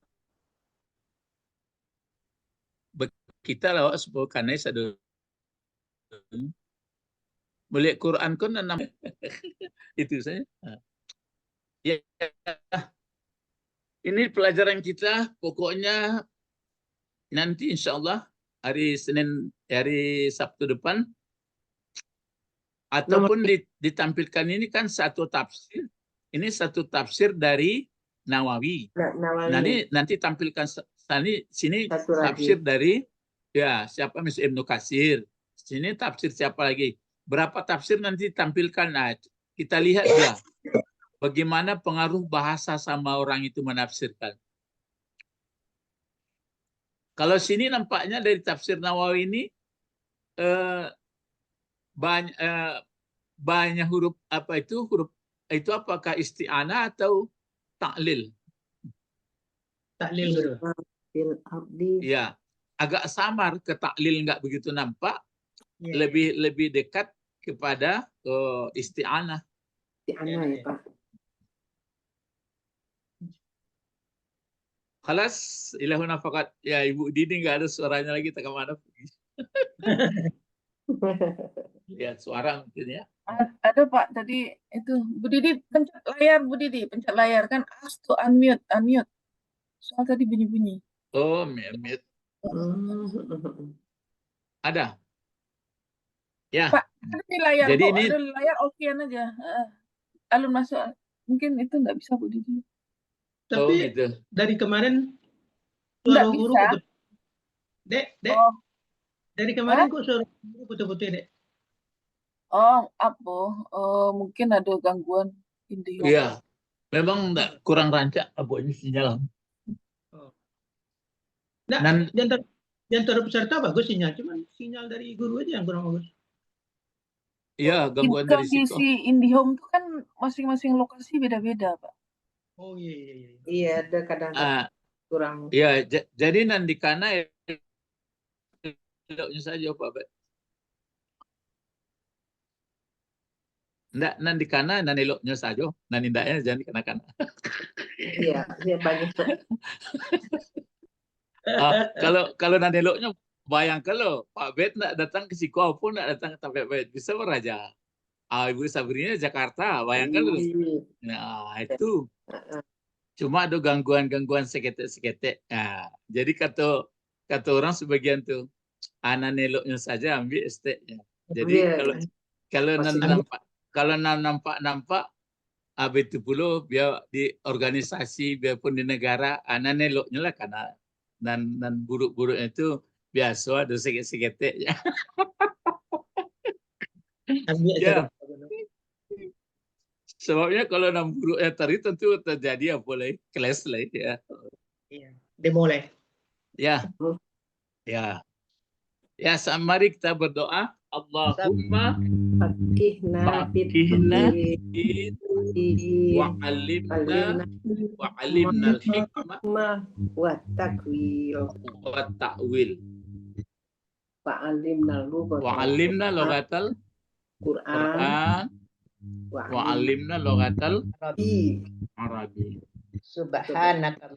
lawak sebuah kanais ada melihat Quran kan itu saja. Ya, ini pelajaran kita pokoknya nanti insya Allah hari Senin, hari Sabtu depan ataupun ditampilkan ini kan satu tafsir. Ini satu tafsir dari Nawawi. Nanti tampilkan sini tafsir dari siapa Miss Ibnu Katsir. Sini tafsir siapa lagi? Berapa tafsir nanti tampilkan? Kita lihat ya bagaimana pengaruh bahasa sama orang itu menafsirkan. Kalau sini nampaknya dari tafsir Nawawi ini banyak huruf apa itu apakah isti'anah atau taklil? Taklil guru. Ya, agak samar ke taklil, nggak begitu nampak. Lebih dekat kepada isti'anah. Isti'anah ya Pak. Khalas, ilahuna fakat. Ya, Ibu Dini nggak ada suaranya lagi, tak kemana pergi. Lihat suara mungkin ya. Ada Pak, tadi itu Bu Didi pencet layar, Bu Didi pencet layar kan ask to unmute. Soal tadi bunyi-bunyi. Oh, mute. Ada. Ya. Pak, ada di layar. Jadi ini ada di layar okean aja. Alun masuk. Mungkin itu nggak bisa Bu Didi. Tapi gitu. dari kemarin Nggak suara guru bisa. Dek. Dari kemarin kok suara guru putih-putih, Dek? Mungkin ada gangguan IndiHome. Iya. Memang kurang rancak ini sinyal. Yang peserta bagus sinyal, cuman sinyal dari guru aja yang kurang bagus. Iya, gangguan dari situ. Kondisi IndiHome itu kan masing-masing lokasi beda-beda, Pak. Oh iya. Iya, ada kadang-kadang kurang. Iya, jadi nandikana eloknya saja Pak Bet. Ndak nandikana nan eloknya saja, nan indahnya jangan dikenakan. Iya, banyak. Kalau nan eloknya bayangkan lo, Pak Bet ndak datang ke Siko pun ndak datang ke Pak Bet, bisa beraja. Ibu Sabrina Jakarta, bayangkan lo. Nah, itu. Cuma ada gangguan seketek. Nah, jadi kata orang sebagian tuh, anak neloknya saja ambil estetnya. Jadi kalau nampak itu pula biar di organisasi biarpun di negara anak neloknya lah karena dan buruk-buruknya itu biasa ada seketek-seketeknya. Ya. Sebabnya kalau enam buruk tadi tentu terjadi apa lagi kelas lagi ya. Iya. Demo lah. Ya. Mari kita berdoa. Allahumma Fakihna fakihna fiddin wa alimna al-hikmah wa takwil wa ta'wil wa alimna wa alimna lughatal Quran Quran wa alimna lughatal Rabbi. Arabi. Subhanaka.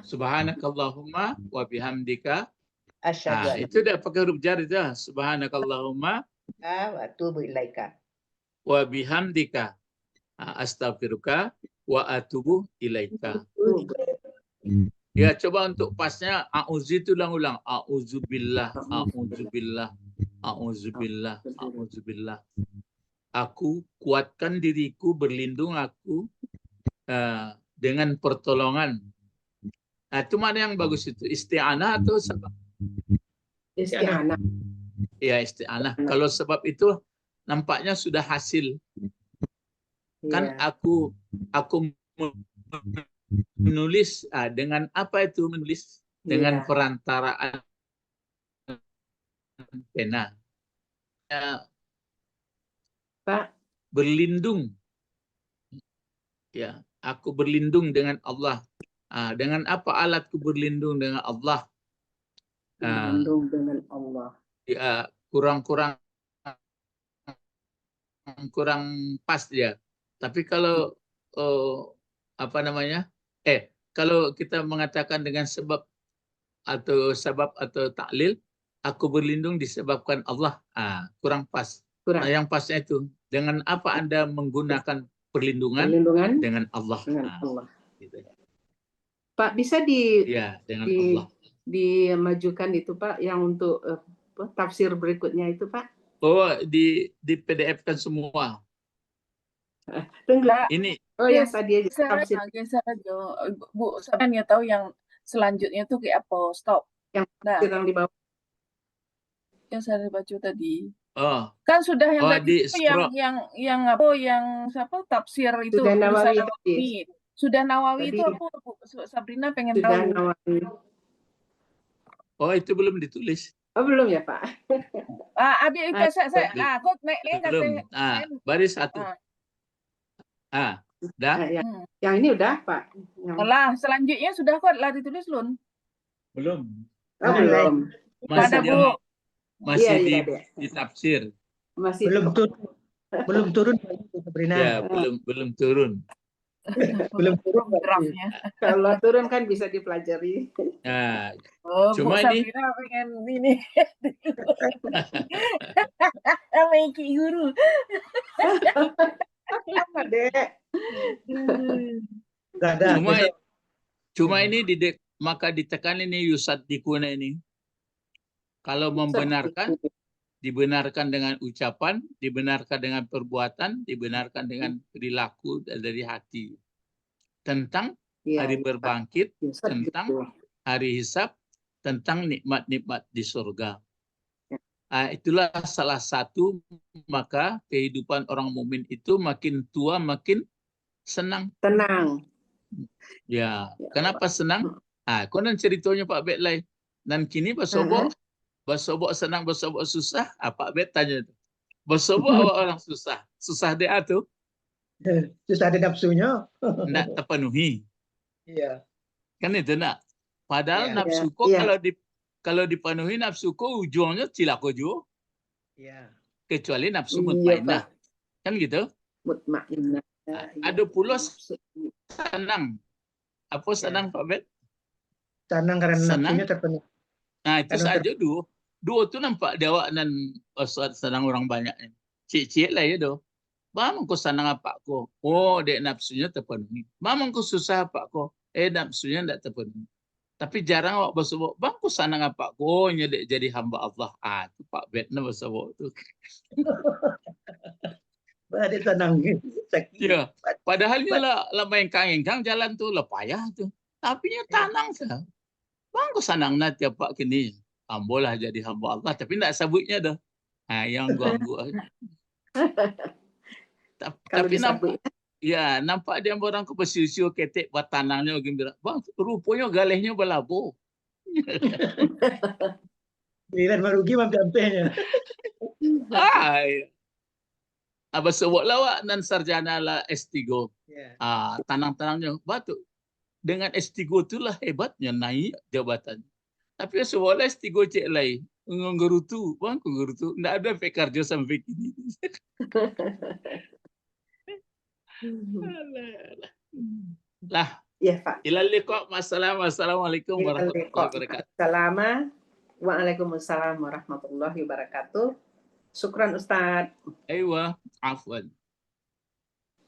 Subhanakallahumma wa bihamdika. Asyhadu an Itu dah pakai huruf jar itu. Subhanakallahumma la wa atubu ilaika. wa bihamdika. Astaghfiruka wa atubu ilaika. Ya, coba untuk pasnya auzu itu ulang-ulang. Auzubillah, auzubillah, auzubillah, auzubillah. Aku kuatkan diriku, berlindung aku dengan pertolongan. Itu mana yang bagus itu? Isti'anah atau sebab? Isti'anah. Ya, isti'anah. Kalau sebab itu nampaknya sudah hasil. Kan aku menulis dengan apa itu menulis? Dengan perantaraan pena. Pak, berlindung. Ya, aku berlindung dengan Allah. Dengan apa alatku berlindung dengan Allah? berlindung dengan Allah. Ya, kurang pas dia. Tapi kalau apa namanya? Kalau kita mengatakan dengan sebab atau taklil, aku berlindung disebabkan Allah. Kurang pas. Kurang. Nah, yang pasnya itu dengan apa Anda menggunakan perlindungan? Dengan Allah. Dengan Allah. Gitu. Pak, bisa dengan Allah. dimajukan itu Pak yang untuk tafsir berikutnya itu Pak? Oh, di PDF-kan semua. Tunggu. Ini yang tadi aja geser aja. Bu, saya tahu yang selanjutnya itu kayak apa? Stop. Yang sedang di bawah. Yang saya baca tadi. Oh. Kan sudah yang tadi itu yang siapa tafsir itu sudah Nawawi. Sudah Nawawi itu apa Bu Sabrina pengen tahu. Nawawi. Oh, itu belum ditulis. Oh, belum ya, Pak? Adik saya kok belum. Baris satu. Dah. Yang ini udah, Pak. Lah, selanjutnya sudah kok lah ditulis Lun? Belum. Belum. Masih ditafsir. Masih belum turun Sabrina. Ya, belum turun. Belum turun draftnya. Kalau turun kan bisa dipelajari. Cuma Bu Sabrina pengen ini. Maiki guru. Apa, Dek? Cuma ini maka ditekan ini yusaddiquna ini. Kalau membenarkan, dibenarkan dengan ucapan, dibenarkan dengan perbuatan, dibenarkan dengan perilaku dari hati. Tentang hari berbangkit, tentang hari hisab, tentang nikmat-nikmat di surga. Itulah salah satu, maka kehidupan orang mukmin itu makin tua makin senang. Tenang. Ya, kenapa senang? Konon ceritanya Pak Bet lain. Dan kini basobok senang, basobok susah. Pak Bet tanya itu. Basobok awak orang susah. Susah dia tuh. Susah ada nafsunya. Nak terpenuhi. Iya. Kan itu nak. Padahal nafsuku kalau dipenuhi nafsuku ujungnya cilaka juga. Iya. Kecuali nafsu mutmainnah. Kan gitu? Mutmainnah. Ada pula senang. Apa senang Pak Bet? Senang karena nafsunya terpenuhi. Itu saja dua tu nampak dia awak dan senang orang banyak. Cik-cik lah ya doh. Bang kau senang apa kau? Oh, dek nafsunya terpenuhi. Bang kau susah apa kau? Nafsunya tidak terpenuhi. Tapi jarang awak bersebut, bang kau senang apa kau? Dek jadi hamba Allah. Itu Pak Bet na bersebut tu. Ada senang. Ya. Padahal dia lah main kang jalan tu lah payah tu. Tapi nya tanang sah. Bang kau senang nak tiap Pak kini. Ambolah jadi hamba Allah. Tapi tidak sabutnya dah. Yang ganggu. Tapi nampak dia orang ke bersisiu ketek buat tanangnya gembira. Bang, rupanya galehnya berlabuh. Giliran merugi mampirnya. Ay. Aba sebut lawak nan sarjana lah S3. Ya. Tanang-tanangnya batu. Dengan S3 itulah hebatnya naik jabatan. Tapi sebut lah S3 cek lain. Ngerutu, bang ngerutu. Nggak ada pekerja sampai kini. Lah. Ya, Pak. Ilal liqa. Assalamualaikum warahmatullahi wabarakatuh. Waalaikumsalam warahmatullahi wabarakatuh. Syukran Ustaz. Aywa, afwan.